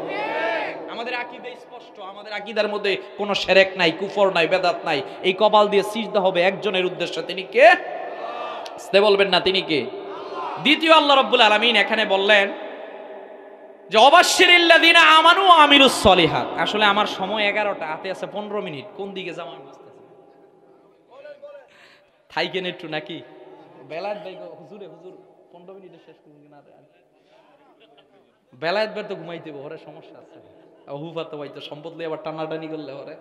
আমাদের আকীদা স্পষ্ট, আমাদের আকীদার মধ্যে কোনো শিরক নাই, কুফর নাই, বেদাত নাই। এই কপাল দিয়ে সিজদা হবে একজনের উদ্দেশ্যে, তিনি কে? আসতে বলবেন না, তিনি কে? দ্বিতীয় আল্লাহ রাব্বুল আলামিন এখানে বললেন যে ওয়াবাশশিরিল্লাযিনা আমানু ওয়া আমিলুস সলিহাত। আসলে আমার সময় 11টা, হাতে আছে 15 মিনিট, কোন দিকে যাওয়া বুঝতেছি থাইকেন একটু নাকি বেলায়েত ভাই হুজুরে হুজুর 15 মিনিটে শেষ করুন না। বেলায়েত ভাই তো ঘুমাইতে ওরে সমস্যা আছে, হুফা তো ভাই তো সম্পদ লই আবার টানাটানি করলে ওরে।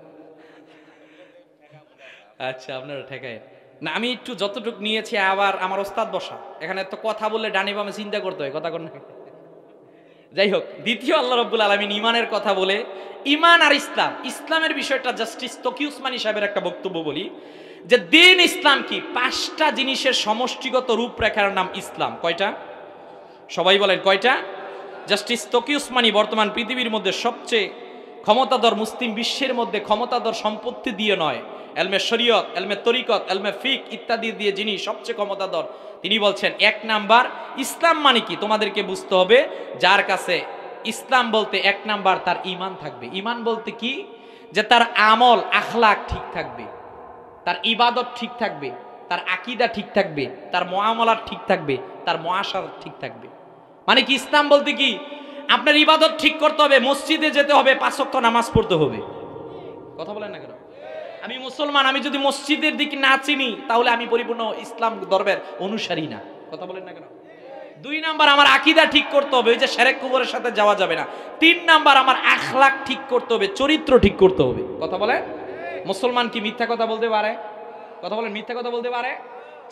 আচ্ছা আপনারা ঠেকায় না, আমি একটু যতটুকু নিয়েছি। আবার আমার ওস্তাদ বসা এখানে তো কথা বললে ডানি বামে চিন্তা করতে হয়, কথা কর না। যাই হোক, দ্বিতীয় আল্লাহ রাব্বুল আলামিন ঈমানের কথা বলে, ঈমান আর ইসলাম, ইসলামের বিষয়টা জাস্টিস তকি উসমানী সাহেবের একটা বক্তব্য বলি যে দিন ইসলাম কি? 5টা জিনিসের সমষ্টিগত রূপরেখার নাম ইসলাম। কয়টা? সবাই বলেন কয়টা? জাস্টিস তকি উসমানী বর্তমান পৃথিবীর মধ্যে সবচেয়ে ক্ষমতাধর, মুসলিম বিশ্বের মধ্যে ক্ষমতাধর সম্পত্তি দিয়ে নয়, এলমে শরীয়ত, এলমে তরিকত, এলমে ফিক ইত্যাদি দিয়ে যিনি সবচেয়ে ক্ষমতাধর, তিনি বলছেন 1 নাম্বার ইসলাম মানে কি তোমাদেরকে বুঝতে হবে। যার কাছে ইসলাম বলতে 1 নাম্বার তার ঈমান থাকবে। ঈমান বলতে কি? যে তার আমল আখলাক ঠিক থাকবে, তার ইবাদত ঠিক থাকবে, তার আকীদা ঠিক থাকবে, তার মুআমালাত ঠিক থাকবে, তার মুআশারাত ঠিক থাকবে। মানে কি? ইসলাম বলতে কি? আপনার ইবাদত ঠিক করতে হবে, মসজিদে যেতে হবে, 5 ওয়াক্ত নামাজ পড়তে হবে। কথা বলেন না কেন? আমি মুসলমান, আমি যদি মসজিদের দিকে না চিনি তাহলে আমি পরিপূর্ণ ইসলাম ধর্মের অনুসারী না। কথা বলেন না কেন? 2 নাম্বার আমার আকীদা ঠিক করতে হবে, ওই যে শিরক কুফরের সাথে যাওয়া যাবে না। 3 নাম্বার আমার আখলাক ঠিক করতে হবে, চরিত্র ঠিক করতে হবে। কথা বলেন? মুসলমান কি মিথ্যা কথা বলতে পারে? কথা বলেন, মিথ্যা কথা বলতে পারে?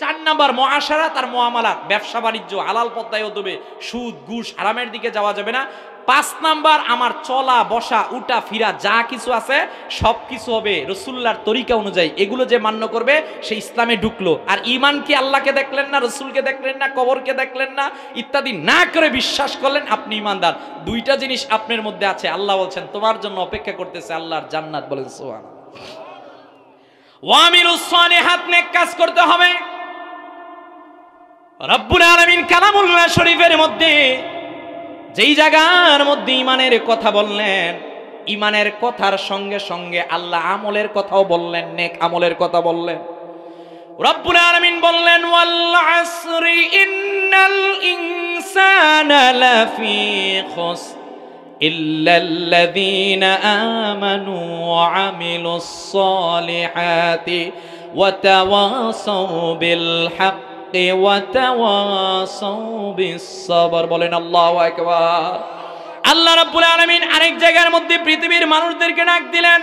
4 নাম্বার মুআশারাত আর মুআমালাত, ব্যবসা বাণিজ্য হালাল পথে হতে হবে, সুদ ঘুষ হারামের দিকে যাওয়া যাবে না। 5 নাম্বার আমার চলা বসা উঠা ফিরা যা কিছু আছে সব কিছু হবে রাসূলুল্লাহর তরিকা অনুযায়ী। এগুলো যে মান্য করবে সে ইসলামে ঢুকলো। আর ঈমান কি? আল্লাহকে দেখলেন না, রাসূলকে দেখলেন না, কবরকে দেখলেন না, ইত্যাদি না করে বিশ্বাস করলেন, আপনি ঈমানদার। 2টা জিনিস আপনার মধ্যে আছে, আল্লাহ বলছেন তোমার জন্য অপেক্ষা করতেছে আল্লাহর জান্নাত। বলেন সুবহানাল্লাহ। ওয়া আমিলুস সলিহাত, নেক কাজ করতে হবে। রব্বুল আলামিন কালামুল্লাহ শরীফের মধ্যে যেই জায়গার মধ্যে ঈমানের কথা বললেন, ঈমানের কথার সঙ্গে সঙ্গে আল্লাহ আমলের কথাও বললেন, নেক আমলের কথা বললেন। রব্বুল আলামিন বললেন ওয়াল আসরি ইন্নাল ইনসানা লাফি খুসর ইল্লাল্লাযীনা আমানু ওয়া আমিলুস সলিহাতি ওয়া তাওয়াসাউ বিল হক বলেন আল্লাহু আকবার। আল্লাহ রাব্বুল আলামিন আরেক জায়গার মধ্যে পৃথিবীর মানুষদেরকে ডাক দিলেন,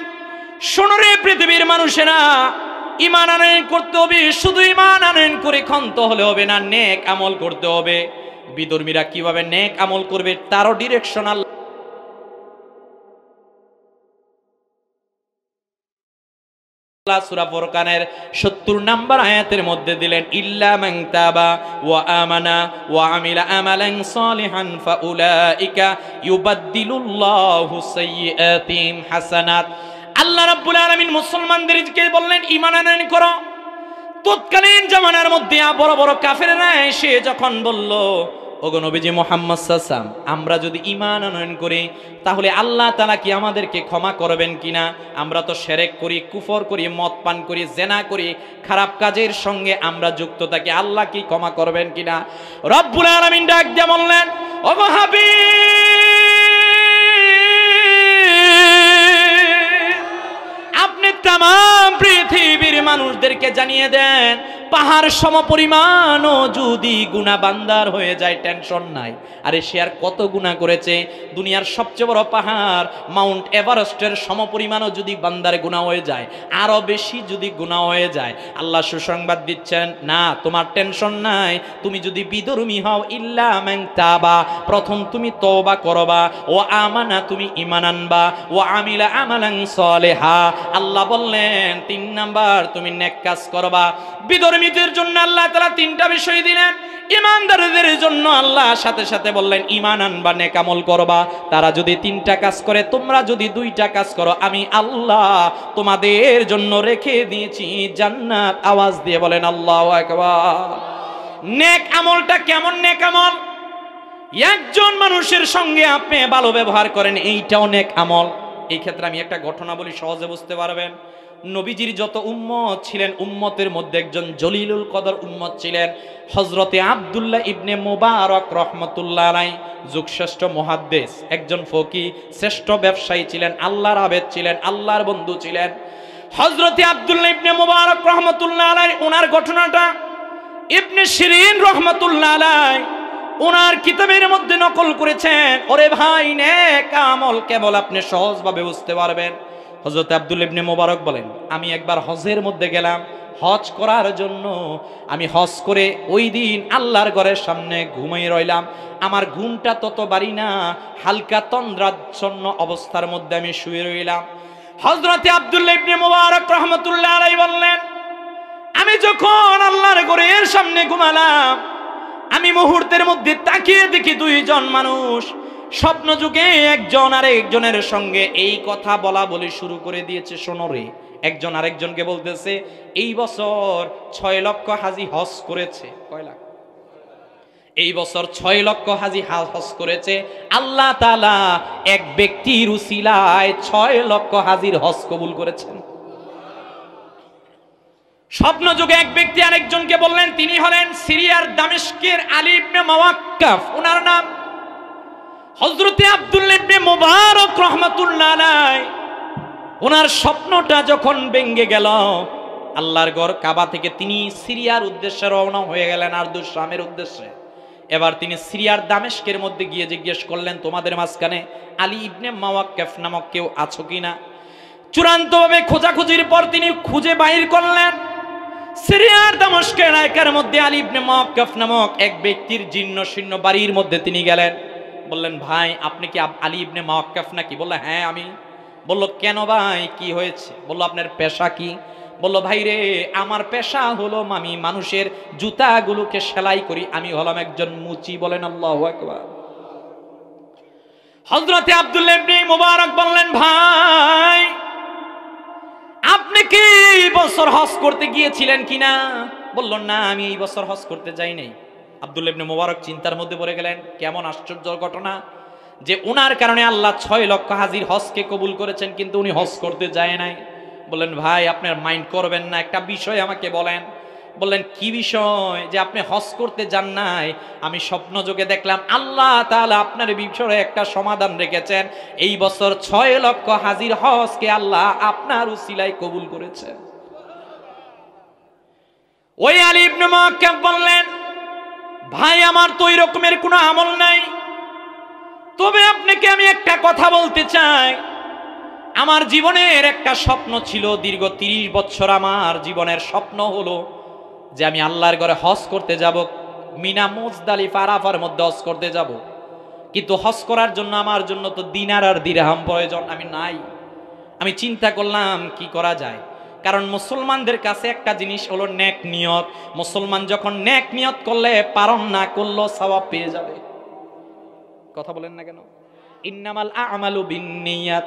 শোনো রে পৃথিবীর মানুষেরা, ঈমান আনয়ন করতে হবে। শুধু ঈমান আনয়ন করে ক্ষান্ত হলে হবে না, নেক আমল করতে হবে। বিধর্মীরা কিভাবে নেক আমল করবে তারও ডিরেকশন আল্লাহ সূরা ফুরকানের 70 নম্বর আয়াতের মধ্যে দিলেন, ইল্লা মান তাবা ওয়া আমানা ওয়া আমিলা আমালান সালিহান ফাউলাইকা ইউবাদদিলুল্লাহু সাইয়্যাতিহিম হাসানাত। আল্লাহ রাব্বুল আলামিন মুসলমানদেরকে বললেন ঈমান আনয়ন করো। তৎকালীন জামানার মধ্যে বড় বড় কাফেররা এসে যখন বলল, ওগো নবীজি মুহাম্মদ সাল্লাল্লাহু আলাইহি ওয়াসাল্লাম, আমরা যদি ঈমান আনয়ন করি তাহলে আল্লাহ তাআলা কি আমাদেরকে ক্ষমা করবেন কিনা? আমরা তো শিরক করি, কুফর করি, মদ পান করি, জিনা করি, খারাপ কাজের সঙ্গে আমরা যুক্ত থাকি, আল্লাহ কি ক্ষমা করবেন কিনা? রব্বুল আলামিন ডাক দিয়ে বললেন, ওগো হাবিব, আপনি তামাম পৃথিবীর মানুষদেরকে জানিয়ে দেন পাহাড় সমপরিমাণও যদি গুনাহ বান্দার হয়ে যায় টেনশন নাই। আরে সে আর কত গুনাহ করেছে, দুনিয়ার সবচেয়ে বড় পাহাড় মাউন্ট এভারেস্টের সমপরিমাণও যদি বান্দার গুনাহ হয়ে যায়, আরো বেশি যদি গুনাহ হয়ে যায়, আল্লাহ সুসংবাদ দিচ্ছেন না তোমার টেনশন নাই। তুমি যদি বিধর্মী হও, ইল্লা মান তাবা, প্রথম তুমি তওবা করবা, ও আমানা তুমি ঈমান আনবা, ও আমিলা আমালান সালিহা, আল্লাহ বললেন 3 নাম্বার তুমি নেক কাজ করবা। বিধর্মীদের জন্য আল্লাহ তাআলা 3টা বিষয় দিলেন, ঈমানদারদের জন্য আল্লাহ সাথে সাথে বললেন ঈমান আনবা, নেক আমল করবা। তারা যদি 3টা কাজ করে, তোমরা যদি 2টা কাজ করো, আমি আল্লাহ তোমাদের জন্য রেখে দিয়েছি জান্নাত। আওয়াজ দিয়ে বলেন আল্লাহু আকবার। নেক আমলটা কেমন নেক আমল? একজন মানুষের সঙ্গে আপনি ভালো ব্যবহার করেন, এইটাও নেক আমল। এই ক্ষেত্রে আমি একটা ঘটনা বলি, সহজে বুঝতে পারবেন। নবীজির যত উম্মত ছিলেন, উম্মতের মধ্যে একজন জলিলুল কদর উম্মত ছিলেন হযরতে আব্দুল্লাহ ইবনে মুবারক রাহমাতুল্লাহ আলাইহি, যুগশ্রেষ্ঠ মুহাদ্দিস, একজন ফকিহ, শ্রেষ্ঠ ব্যবসায়ী ছিলেন, আল্লাহর আবেদ ছিলেন, আল্লাহর বন্ধু ছিলেন হযরতে আব্দুল্লাহ ইবনে মুবারক রাহমাতুল্লাহ আলাইহি। ওনার ঘটনাটা ইবনে শিরিন রাহমাতুল্লাহ আলাইহি ওনার কিতাবের মধ্যে নকল করেছেন। ওরে ভাই, নেক আমল কেবল আপনি সহজভাবে বুঝতে পারবেন। হযরত আব্দুল্লাহ ইবনে মুবারক বলেন, আমি একবার হজের মধ্যে গেলাম হজ করার জন্য। আমি হজ করে ওই দিন আল্লাহর ঘরের সামনে ঘুমিয়ে রইলাম। আমার ঘুমটা তত বাড়ি না, হালকা তন্দ্রাচ্ছন্ন অবস্থার মধ্যে আমি শুয়ে রইলাম। হযরতে আব্দুল্লাহ ইবনে মুবারক রাহমাতুল্লাহ আলাইহি বললেন, আমি যখন আল্লাহর ঘরের সামনে ঘুমালাম, আমি মুহূর্তের মধ্যে তাকিয়ে দেখি 2 জন মানুষ স্বপ্ন যুগে একজন আরেকজনের সঙ্গে এই কথা বলা বলে শুরু করে দিয়েছে। শোনো রে, একজন আরেকজনকে বলতেছে, এই বছর 6 লক্ষ হাজি হজ করেছে। কয় লাখ? এই বছর 6 লক্ষ হাজি হজ করেছে। আল্লাহ তাআলা এক ব্যক্তির উসিলায় 6 লক্ষ হাজির হজ কবুল করেছেন। স্বপ্ন যুগে এক ব্যক্তি আরেকজনকে বললেন, তিনি হলেন সিরিয়ার দামেস্কের আলী ইবনে মুওয়াক্কাফ, ওনার নাম। হযরতে আব্দুল্লাহ ইবনে মুবারক রাহমাতুল্লাহ আলাইহি ওনার স্বপ্নটা যখন ভেঙে গেল, আল্লাহর ঘর কাবা থেকে তিনি সিরিয়ার উদ্দেশ্যে রওনা হয়ে গেলেন, আরদুস শামের উদ্দেশ্যে। এবার তিনি সিরিয়ার দামেস্কের মধ্যে গিয়ে জিজ্ঞেস করলেন, তোমাদের মাঝখানে আলী ইবনে মুওয়াক্কাফ নামক কেউ আছো কিনা? চূড়ান্তভাবে খোঁজাখুঁজির পর তিনি খুঁজে বাইর করলেন, সিরিয়ার দামেস্কের এলাকার মধ্যে আলী ইবনে মুওয়াক্কাফ নামক এক ব্যক্তির জীর্ণ শীর্ণ বাড়ির মধ্যে তিনি গেলেন। বললেন, ভাই আপনি কি আলী ইবনে মুওয়াক্কাফ নাকি? বলল, হ্যাঁ আমি। বলল, কেন ভাই, কি হয়েছে? বলল, আপনার পেশা কি? বলল, ভাই রে, আমার পেশা হলো আমি মানুষের জুতাগুলোকে সেলাই করি, আমি হলাম একজন মুচি। বলেন আল্লাহু আকবার। হযরতে আব্দুল্লাহ ইবনে মুবারক বললেন, ভাই আপনি কি এই বছর হজ করতে গিয়েছিলেন কিনা? বলল, না আমি এই বছর হজ করতে যাই নাই। আব্দুল্লাহ ইবনে মুবারক চিন্তার মধ্যে পড়ে গেলেন, কেমন আশ্চর্য ঘটনা যে ওনার কারণে আল্লাহ 6 লক্ষ হাজির হজকে কবুল করেছেন, কিন্তু উনি হজ করতে যায় নাই। বললেন, ভাই আপনার মাইন্ড করবেন না, একটা বিষয় আমাকে বলেন। বললেন, কি বিষয়? যে আপনি হজ করতে যান নাই, আমি স্বপ্ন যোগে দেখলাম আল্লাহ তাআলা আপনার বিষয়ে একটা সমাধান রেখেছেন। এই বছর 6 লক্ষ হাজির হজকে আল্লাহ আপনার উসিলায় কবুল করেছেন। ওই আলী ইবনে মুওয়াক্কাফ বললেন, ভাই আমার তো ওই রকমের কোনো আমল নাই, তবে আপনাকে আমি একটা কথা বলতে চাই। আমার জীবনের একটা স্বপ্ন ছিল, দীর্ঘ 30 বছর আমার জীবনের স্বপ্ন হলো যে আমি আল্লাহর ঘরে হজ করতে যাব, মিনা মুজদালিফা আরাফার মধ্যে হজ করতে যাব। কিন্তু হজ করার জন্য আমার জন্য তো দিনার আর দিরহাম প্রয়োজন, আমি নাই। আমি চিন্তা করলাম কি করা যায়, কারণ মুসলমানদের কাছে একটা জিনিস হলো নেক নিয়ত। মুসলমান যখন নেক নিয়ত করলে পারন না করলেও সওয়াব পেয়ে যাবে। কথা বলেন না কেন? ইন্নামাল আমালু বিন্নিয়াত।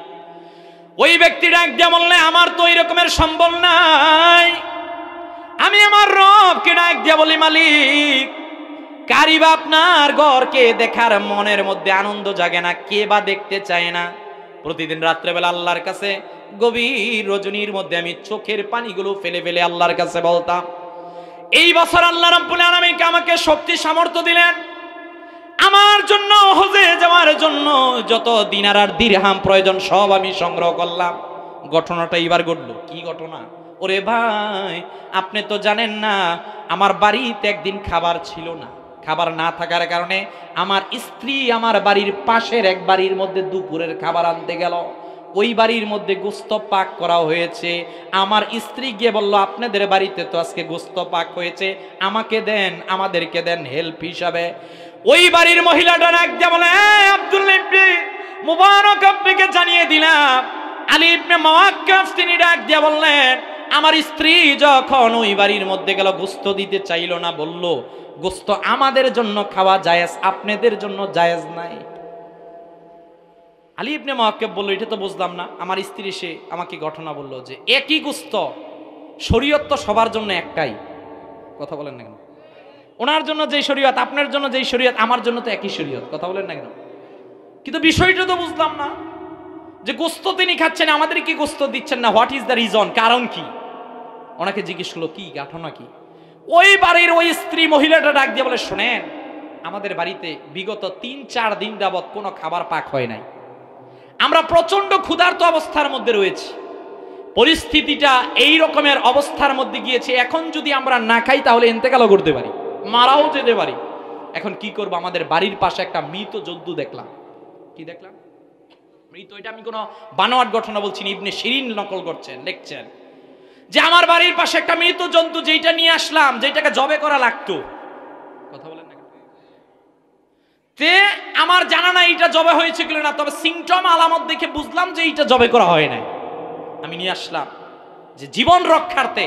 ওই ব্যক্তিটা একদম বললে, আমার তো এই রকমের সম্বল নাই। আমি আমার রবকে ডাক দিয়া বলি, মালিক কারিবা আপনার ঘরকে দেখার মনের মধ্যে আনন্দ জাগে না, কে বা দেখতে চায় না। প্রতিদিন রাত্রেবেলা আল্লাহর কাছে গভীর রজনীর মধ্যে আমি চোখের পানিগুলো ফেলে ফেলে আল্লাহর কাছে বলতাম। এই বছর আল্লাহ রাব্বুল আলামিন আমাকে শক্তি সামর্থ্য দিলেন, আমার জন্য হজে যাওয়ার জন্য যত দিনার আর দিরহাম প্রয়োজন সব আমি সংগ্রহ করলাম। ঘটনাটা এবার ঘটলো। কি ঘটনা? ওরে ভাই, আপনি তো জানেন না, আমার বাড়িতে একদিন খাবার ছিল না। খাবার না থাকার কারণে আমার স্ত্রী আমার বাড়ির পাশের এক বাড়ির মধ্যে দুপুরের খাবার আনতে গেল। ওই বাড়ির মধ্যে গোস্ত পাক করা হয়েছে। আমার স্ত্রী গিয়ে বলল, আপনাদের বাড়িতে তো আজকে গোস্ত পাক হয়েছে, আমাকে দেন, আমাদেরকে দেন হেল্প হিসাবে। ওই বাড়ির মহিলাটা ডাক দিয়ে বলে, আব্দুল্লাহ ইবনে মুবারক, আপনাকে জানিয়ে দিলাম। আলী ইবনে মুওয়াক্কাফ তিনি ডাক দিয়ে বললেন, আমার স্ত্রী যখন ওই বাড়ির মধ্যে গেল, গোস্ত দিতে চাইল না, বলল গোস্ত আমাদের জন্য খাওয়া জায়েজ, আপনাদের জন্য জায়েজ নাই। আলী ইবনে মুওয়াক্কাফ বলল, এটা তো বুঝলাম না। আমার স্ত্রী সে আমাকে ঘটনা বলল যে একই গোস্ত, শরীয়ত তো সবার জন্য একটাই। কথা বলেন না কেন? ওনার জন্য যেই শরীয়ত, আপনার জন্য যেই শরীয়ত, আমার জন্য তো একই শরীয়ত। কথা বলেন না কেন? কিন্তু বিষয়টা তো বুঝলাম না যে গোস্ত তিনি খাচ্ছেন, আমাদের কি গোস্ত দিচ্ছেন না? What is the reason? কারণ কি? ওনাকে জিজ্ঞেস করলো, কি ঘটনা কি? ওই বাড়ির ওই স্ত্রী মহিলাটা ডাক দিয়ে বলে, শোনেন, আমাদের বাড়িতে বিগত ৩-৪ দিন যাবত কোনো খাবার পাক হয় নাই। আমরা প্রচন্ড ক্ষুধার্ত অবস্থার মধ্যে রয়েছি। পরিস্থিতিটা এই রকমের অবস্থার মধ্যে গিয়েছে, এখন যদি আমরা না খাই তাহলে ইন্তেকালও করতে পারি, মারাও যেতে পারি। এখন কি করব? আমাদের বাড়ির পাশে একটা মৃত জন্তু দেখলাম। কি দেখলাম? মৃত। এটা আমি কোনো বানোয়াট ঘটনা বলছি না, ইবনে শিরিন নকল করছেন, লিখছেন যে আমার বাড়ির পাশে একটা মৃত জন্তু, যেটা নিয়ে আসলাম, যেটাকে জবে করা লাগতো। কথা বলেন না? তে আমার জানা না এটা জবে হয়েছে কিনা না, তবে সিমটম আলামত দেখে বুঝলাম যে এটা জবে করা হয় না। আমি নিয়ে আসলাম যে জীবন রক্ষার্থে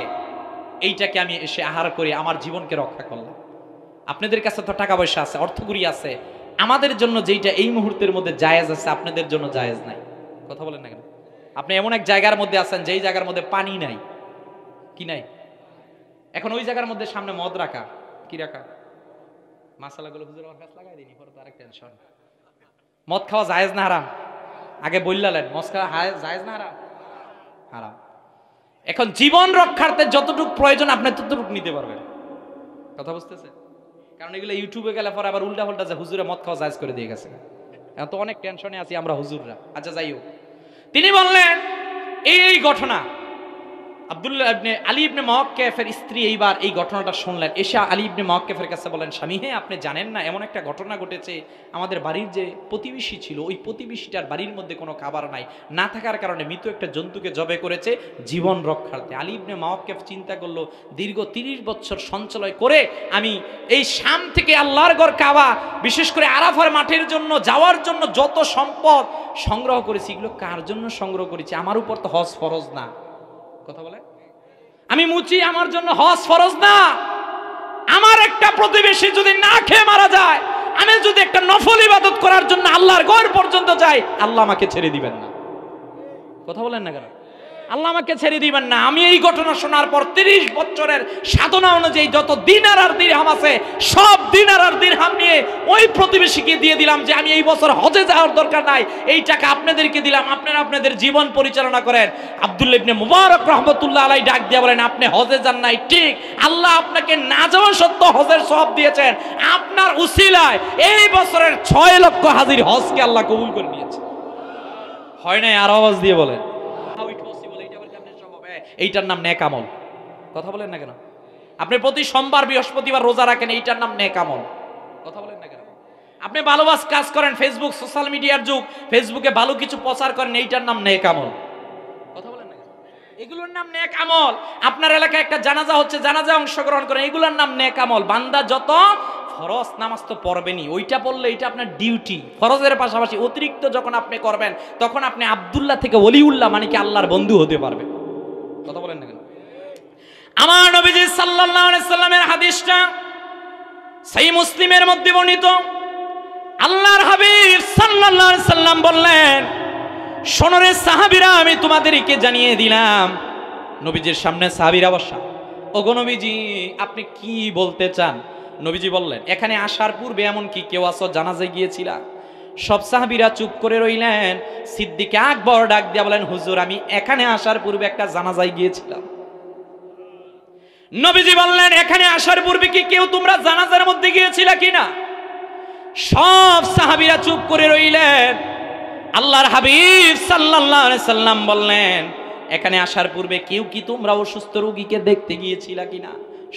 এইটাকে আমি এসে আহার করে আমার জীবনকে রক্ষা করলাম। আপনাদের কাছে তো টাকা পয়সা আছে, অর্থকড়ি আছে, আমাদের জন্য যেইটা এই মুহূর্তের মধ্যে জায়েজ আছে, আপনাদের জন্য জায়েজ নাই। কথা বলেন না কেন? আপনি এমন এক জায়গার মধ্যে আছেন যেই জায়গার মধ্যে পানি নাই। কি নাই? এখন ওই জায়গার মধ্যে সামনে মদ রাখা, কি রাখা, মাসালাগুলো হুজুর আমার কাছে লাগাই দিনি, পরে তো আরেক টেনশন। মদ খাওয়া জায়েজ না হারাম? আগে বললেন, মদ খাওয়া জায়েজ না হারাম? হারাম। এখন জীবন রক্ষার্থে যতটুকু প্রয়োজন আপনি ততটুকু নিতে পারবেন। কথা বুঝতেছে? কারণ এগুলো ইউটিউবে গেলে পরে আবার উল্টা পাল্টা যে হুজুরে মদ খাওয়া জায়েজ করে দিয়ে গেছে। এখন তো অনেক টেনশনে আছি আমরা হুজুররা। আচ্ছা, যাই হোক, তিনি বললেন এই ঘটনা। আলী ইবনে মুওয়াক্কাফের স্ত্রী এইবার এই ঘটনাটা শুনলেন, এসে আলী ইবনে মুওয়াক্কাফের কাছে বলেন, স্বামী, হ্যাঁ, আপনি জানেন না এমন একটা ঘটনা ঘটেছে, আমাদের বাড়ির যে প্রতিবেশী ছিল, ওই প্রতিবেশীটার বাড়ির মধ্যে কোনো খাবার নাই, না থাকার কারণে মৃত একটা জন্তুকে জবে করেছে জীবন রক্ষার্থে। আলী ইবনে মুওয়াক্কাফ চিন্তা করলো, দীর্ঘ 30 বছর সঞ্চয় করে আমি এই শাম থেকে আল্লাহর ঘর কাবা, বিশেষ করে আরাফার মাঠের জন্য যাওয়ার জন্য যত সম্পদ সংগ্রহ করেছি, এগুলো কার জন্য সংগ্রহ করেছি? আমার উপর তো হজ ফরজ না। কথা বলে, আমি মুচি, আমার জন্য হজ ফরজ না। আমার একটা প্রতিবেশী যদি না খেয়ে মারা যায়, আমি যদি একটা নফল ইবাদত করার জন্য আল্লাহর ঘর পর্যন্ত যাই, আল্লাহ আমাকে ছেড়ে দিবেন না। কথা বলেন না কেন? আল্লাহ আমাকে ছেড়ে দিবেন না। আমি এই ঘটনা শোনার পর 30 বছরের সাধনা অনুযায়ী যত দিনার আর দিরহাম আছে, সব দিনার আর দিরহাম নিয়ে ওই প্রতিবেশীকে দিয়ে দিলাম যে আমি এই বছর হজে যাওয়ার দরকার নাই, এই টাকা আপনাদেরকে দিলাম, আপনারা আপনাদের জীবন পরিচালনা করেন। আব্দুল্লাহ ইবনে মুবারক রাহমাতুল্লাহ আলাইহি ডাক দিয়ে বলেন, আপনি হজে যান নাই ঠিক, আল্লাহ আপনাকে না যাওয়া সত্ত্বেও হজের সওয়াব দিয়েছেন। আপনার উসিলায় এই বছরের 6 লক্ষ হাজির হজকে আল্লাহ কবুল করে নিয়েছে। হয় নাই? আর আওয়াজ দিয়ে বলেন। এইটার নাম নেক আমল। কথা বলেন না কেন? আপনি প্রতি সোমবার বৃহস্পতিবার রোজা রাখেন, এইটার নাম নেক আমল। কথা বলেন না কেন? আপনি ভালো কাজ করেন, ফেসবুক সোশ্যাল মিডিয়ার যুগ, ফেসবুকে ভালো কিছু প্রচার করেন, এইটার নাম নেক আমল। কথা বলেন না কেন? এগুলোর নাম নেক আমল। আপনার এলাকায় একটা জানাজা হচ্ছে, জানাজা অংশগ্রহণ করেন, এগুলোর নাম নেক আমল। বান্দা যত ফরজ নামাজ তো পড়বেনই, ওইটা পড়লে এটা আপনার ডিউটি। ফরজের পাশাপাশি অতিরিক্ত যখন আপনি করবেন, তখন আপনি আব্দুল্লাহ থেকে ওলিউল্লাহ, মানে কি আল্লাহর বন্ধু হতে পারবেন। কথা বলেন না কেন? আমার নবীজি সাল্লাল্লাহু আলাইহি সাল্লামের হাদিসটা সহিহ মুসলিমের মধ্যে বর্ণিত। আল্লাহর হাবিব সাল্লাল্লাহু আলাইহি সাল্লাম বললেন, শোনো রে সাহাবীরা, আমি তোমাদেরকে জানিয়ে দিলাম। নবীজির সামনে সাহাবীরা বসা, ওগো নবীজি, আপনি কি বলতে চান? নবীজি বললেন, এখানে আসার পূর্বে এমন কি কেউ আসো জানাজায় গিয়েছিলা? সব সাহাবীরা চুপ করে রইলেন। সিদ্দিক আকবর ডাক দিয়া বলেন, হুজুর, আমি এখানে আসার পূর্বে একটা জানাজায় গিয়েছিলাম। নবীজি বললেন, এখানে আসার পূর্বে কি কেউ তোমরা জানাজার মধ্যে গিয়েছিলা কিনা? সব সাহাবীরা চুপ করে রইলেন। আল্লাহর হাবিব সাল্লাল্লাহু আলাইহি সাল্লাম বললেন, এখানে আসার পূর্বে কেউ কি তোমরা অসুস্থ রোগীকে দেখতে গিয়েছিলা কিনা?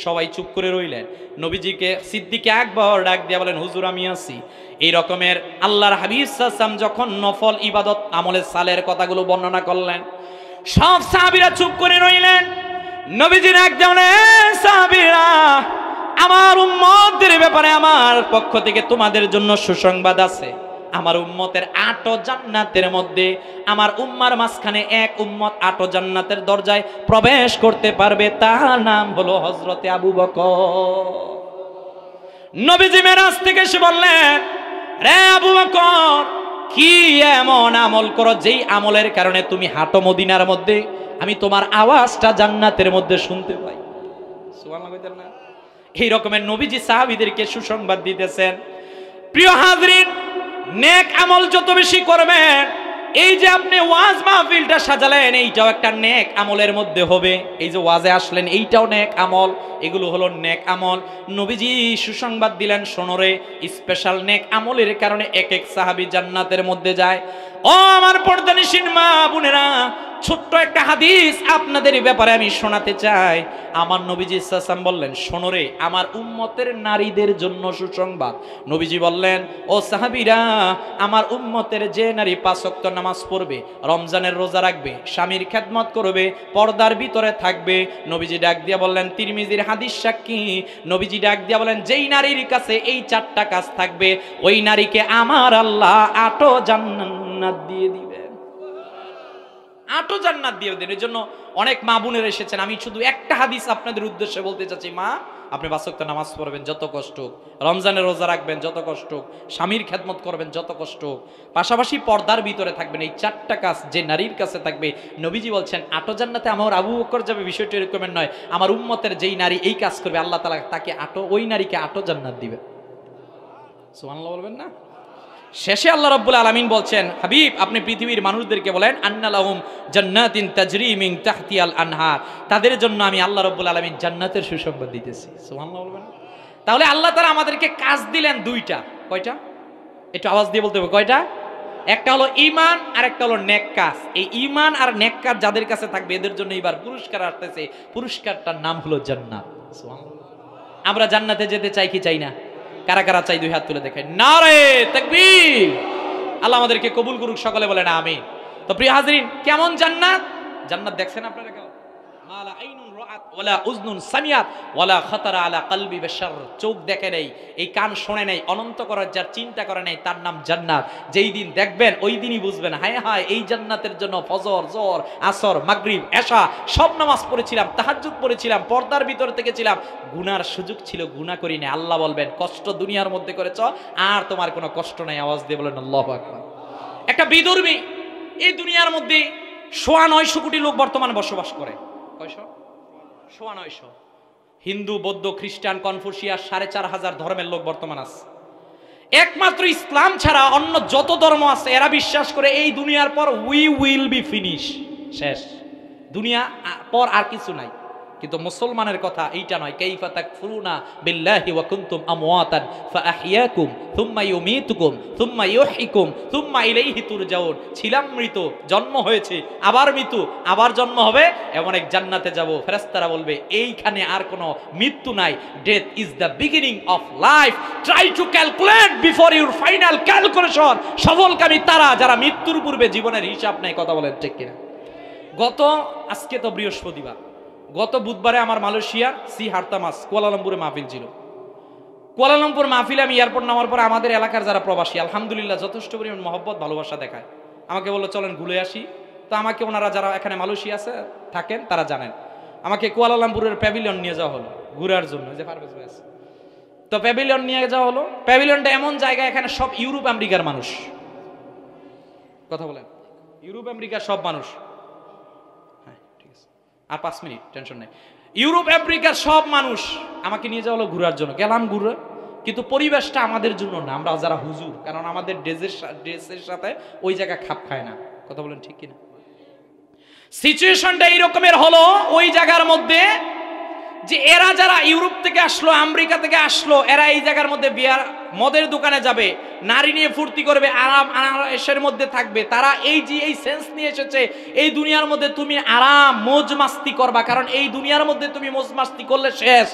সবাই চুপ করে রইলেন। নবীজিকে সিদ্দিকে আকবর ডাক দিয়ে বলেন, হুজুর আমি আছি। এই রকমের আল্লাহর হাবিব সাল্লাল্লাহু আলাইহি ওয়াসাল্লাম যখন নফল ইবাদত আমলে সালের কথাগুলো বর্ণনা করলেন, সব সাহাবীরা চুপ করে রইলেন। নবীজি ডাক দিয়ে বলেন, সাহাবীরা, আমার উম্মতদের ব্যাপারে আমার পক্ষ থেকে তোমাদের জন্য সুসংবাদ আছে। আমার উম্মতের 8 জান্নাতের মধ্যে আমার উম্মার মাঝখানে এক উম্মত 8 জান্নাতের দরজায় প্রবেশ করতে পারবে, তার নাম হলো হযরতে আবু বকর। নবীজি মেরাজ থেকে এসে বললেন, রে আবু বকর, কি এমন আমল করো যেই আমলের কারণে তুমি হাঁটো মদিনার মধ্যে, আমি তোমার আওয়াজটা জান্নাতের মধ্যে শুনতে পাই। সুবহানাল্লাহ কইতেন না? এই রকমের নবীজি সাহাবীদেরকে সুসংবাদ দিতেছেন। প্রিয় হাজরিন, নেক আমল যত বেশি করবেন, এই যে আপনি ওয়াজ মাহফিলটা সাজালেন, এইটাও একটা নেক আমলের মধ্যে হবে। এই যে ওয়াজে আসলেন, এইটাও নেক আমল। এগুলো হলো নেক আমল। নবীজি সুসংবাদ দিলেন, শোনরে, স্পেশাল নেক আমলের কারণে এক এক সাহাবী জান্নাতের মধ্যে যায়। ও আমার পর্দানিশীন মা বোনেরা, ছোট্ট একটা হাদিস আপনাদের ব্যাপারে আমি শোনাতে চাই। আমার নবীজি সাল্লাল্লাহু আলাইহি ওয়াসাল্লাম বললেন, শোনরে, আমার উম্মতের নারীদের জন্য সুসংবাদ। নবীজি বললেন, ও সাহাবীরা, আমার উম্মতের যে নারী 5 ওয়াক্ত নামাজ পড়বে, রমজানের রোজা রাখবে, স্বামীর খেদমত করবে, পর্দার ভিতরে থাকবে, নবীজি ডাক দিয়া বললেন, তিরমিজির হাদিস সাক্ষী, নবীজি ডাক দিয়া বলেন, যেই নারীর কাছে এই 4টা কাজ থাকবে, ওই নারীকে আমার আল্লাহ 8 জান্নাত দিয়ে দিবে। 8 জান্নাত দিয়ে দেন। এর জন্য অনেক মা বোনের এসেছেন। আমি শুধু একটা হাদিস আপনাদের উদ্দেশ্যে বলতে চাচ্ছি, মা, আপনি 5 ওয়াক্ত নামাজ পড়বেন যত কষ্ট, রমজানের রোজা রাখবেন যত কষ্ট, স্বামীর খেদমত করবেন যত কষ্ট, পাশাপাশি পর্দার ভিতরে থাকবেন, এই 4টা কাজ যে নারীর কাছে থাকবে, নবীজি বলছেন 8 জান্নাতে আমার আবু বকর যাবে। বিষয়টি এরকমের নয়, আমার উম্মতের যেই নারী এই কাজ করবে, আল্লাহ তাআলা তাকে ওই নারীকে 8 জান্নাত দিবে। সুবহানাল্লাহ বলবেন না? শেষে আল্লাহ রাব্বুল আলামিন বলছেন, হাবিব, আপনি পৃথিবীর মানুষদেরকে বলেন, আন্না লাহুম জান্নাতিন তাজরি মিন তাহতিয়াল আনহার, তাদের জন্য আমি আল্লাহ রাব্বুল আলামিন জান্নাতের সুসংবাদ দিতেছি। সুবহানাল্লাহ বলবেন। তাহলে আল্লাহ তাআলা আমাদেরকে কাজ দিলেন 2টা। কয়টা? একটু আওয়াজ দিয়ে বলতে হবে, কয়টা? একটা হলো ঈমান আর একটা হলো নেক কাজ। এই ঈমান আর নেক কাজ যাদের কাছে থাকবে, এদের জন্য এবার পুরস্কার আসতেছে। পুরস্কারটার নাম হলো জান্নাত। সুবহানাল্লাহ। আমরা জান্নাতে যেতে চাই কি চাই না? কারা কারা চাই? 2 হাত তুলে দেখায়। নারে তাকবীর! আল্লাহ আমাদেরকে কবুল করুক, সকলে বলেন আমিন। তো প্রিয় হাজরিন, কেমন জান্নাত? জান্নাত দেখছেন আপনারা কেউ? মালা আইনুন রাআত ওয়ালা উযনুন সামিআত ওয়ালা খাতারা আলা কলবি বাশার। চোখ দেখে নাই, এই কান শুনে নাই, অনন্ত করার যার চিন্তা করে নাই, তার নাম জান্নাত। যেই দিন দেখবেন ওই দিনই বুঝবেন, হায় হায়, এই জান্নাতের জন্য ফজর, যোহর, আসর, মাগরিব, এশা সব নামাজ পড়েছিলাম, তাহাজ্জুদ পড়েছিলাম, পর্দার ভিতর থেকে ছিলাম, গুনার সুযোগ ছিল, গুনাহ করি না। আল্লাহ বলবেন, কষ্ট দুনিয়ার মধ্যে করেছ, আর তোমার কোনো কষ্ট নাই। আওয়াজ দিয়ে বলেন আল্লাহু আকবার। একটা বিধর্মী, এই দুনিয়ার মধ্যে 9.5 কোটি লোক বর্তমানে বসবাস করে। কয়শো? 9.5। হিন্দু, বৌদ্ধ, খ্রিস্টান, কনফুসিয়াস 4,500 ধর্মের লোক বর্তমান আছে। একমাত্র ইসলাম ছাড়া অন্য যত ধর্ম আছে, এরা বিশ্বাস করে এই দুনিয়ার পর উই উইল বি ফিনিশ, শেষ, দুনিয়া পর আর কিছু নাই। কিন্তু মুসলমানের কথা এইটা নয়, কাইফা তাকফুরুনা বিল্লাহি ওয়া কুনতুম আমওয়াতান ফাআহইয়াকুম থুম্মা ইউমীতুকুম থুম্মা ইউহয়িকুম থুম্মা ইলাইহি তুরজাউন। ছিলাম মৃত, জন্ম হয়েছে, আবার মৃত্যু, আবার জন্ম হবে, এমন এক জান্নাতে যাব। ফেরেশতারা বলবে, এইখানে আর কোনো মৃত্যু নাই। Death is the beginning of life, try to calculate before your final calculation. সফলকামী তারা যারা মৃত্যুর পূর্বে জীবনের হিসাব নেই। কথা বলেন ঠিক কিনা? আজকে তো বৃহস্পতিবার, গত বুধবারে আমার মালয়েশিয়ার হার্তামাস কুয়ালালামপুরে মাহফিল ছিল। কুয়ালালামপুর মাহফিলে আমি এয়ারপোর্ট নামার পর আমাদের এলাকার যারা প্রবাসী, আলহামদুলিল্লাহ যথেষ্ট পরিমাণ মহব্বত, ভালোবাসা দেখায়। আমাকে বললো, চলেন ঘুরে আসি। তো আমাকে ওনারা যারা এখানে মালয়েশিয়া আছে থাকেন তারা জানেন, আমাকে কুয়ালালামপুরের প্যাভিলিয়ন নিয়ে যাওয়া হলো ঘুরার জন্য, যে পারভেজ ভাই আছে। তো প্যাভিলিয়ন নিয়ে যাওয়া হলো। প্যাভিলিয়নটা এমন জায়গা, এখানে সব ইউরোপ আমেরিকার মানুষ। কথা বলেন, ইউরোপ আমেরিকার সব মানুষ। আর 5 মিনিট, টেনশন নেই। ইউরোপ আফ্রিকার সব মানুষ আমাকে নিয়ে যাওয়া হলো ঘুরার জন্য। গেলাম ঘুরে, কিন্তু পরিবেশটা আমাদের জন্য না, আমরা যারা হুজুর, কারণ আমাদের ড্রেসের সাথে ওই জায়গা খাপ খায় না। কথা বলেন ঠিক কিনা? সিচুয়েশনটা এই রকমের হলো ওই জায়গার মধ্যে, যে এরা যারা ইউরোপ থেকে আসলো, আমেরিকা থেকে আসলো, এরা এই জায়গার মধ্যে বিয়ার মদের দোকানে যাবে, নারী নিয়ে ফুর্তি করবে, আরাম আরামের মধ্যে থাকবে, তারা এই যে এই সেন্স নিয়ে এসেছে এই দুনিয়ার মধ্যে তুমি আরাম মौज মাস্তি করবা, কারণ এই দুনিয়ার মধ্যে তুমি মौज মাস্তি করলে শেষ।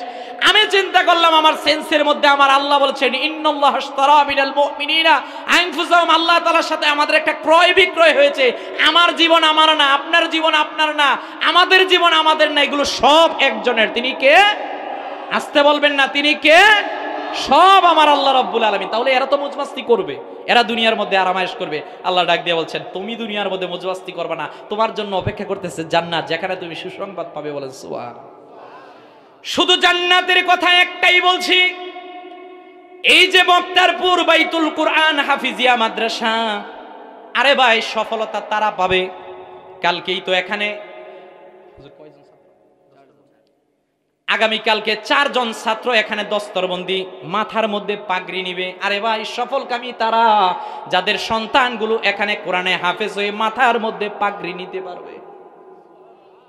আমি চিন্তা করলাম আমার সেন্সের মধ্যে আমার আল্লাহ বলেছেন ইন্নাল্লাহ আশতারা মিনাল মুমিনিনা আনফুসাহুম, আল্লাহ তাআলার সাথে আমাদের একটা ক্রয় বিক্রয় হয়েছে। আমার জীবন আমার না, আপনার জীবন আপনার না, আমাদের জীবন আমাদের না, এগুলো সব একজনের। তিনি কে? আসতে বলবেন না, তিনি কে? সব আমার আল্লাহ রাব্বুল আলামিন। তাহলে এরা তো মौज মাস্তি করবে, এরা দুনিয়ার মধ্যে আরামায়েশ করবে। আল্লাহ ডাক দিয়ে বলছেন তুমি দুনিয়ার মধ্যে মौज মাস্তি করবে না, তোমার জন্য অপেক্ষা করতেছে জান্নাত, যেখানে তুমি সুসংবাদ পাবে। বলেন সুবহানাল্লাহ। শুধু জান্নাতের কথা একটাই বলছি, এই যে বক্তারপুর বাইতুল কুরআন হাফিজিয়া মাদ্রাসা, আরে ভাই সফলতা তারা পাবে। কালকেই তো এখানে আগামীকালকে 4 জন ছাত্র এখানে দস্তরবন্দি, মাথার মধ্যে পাগড়ি নিবে। আরে ভাই সফলকামী তারা যাদের সন্তানগুলো এখানে কোরআনে হাফেজ হয়ে মাথার মধ্যে পাগড়ি নিতে পারবে।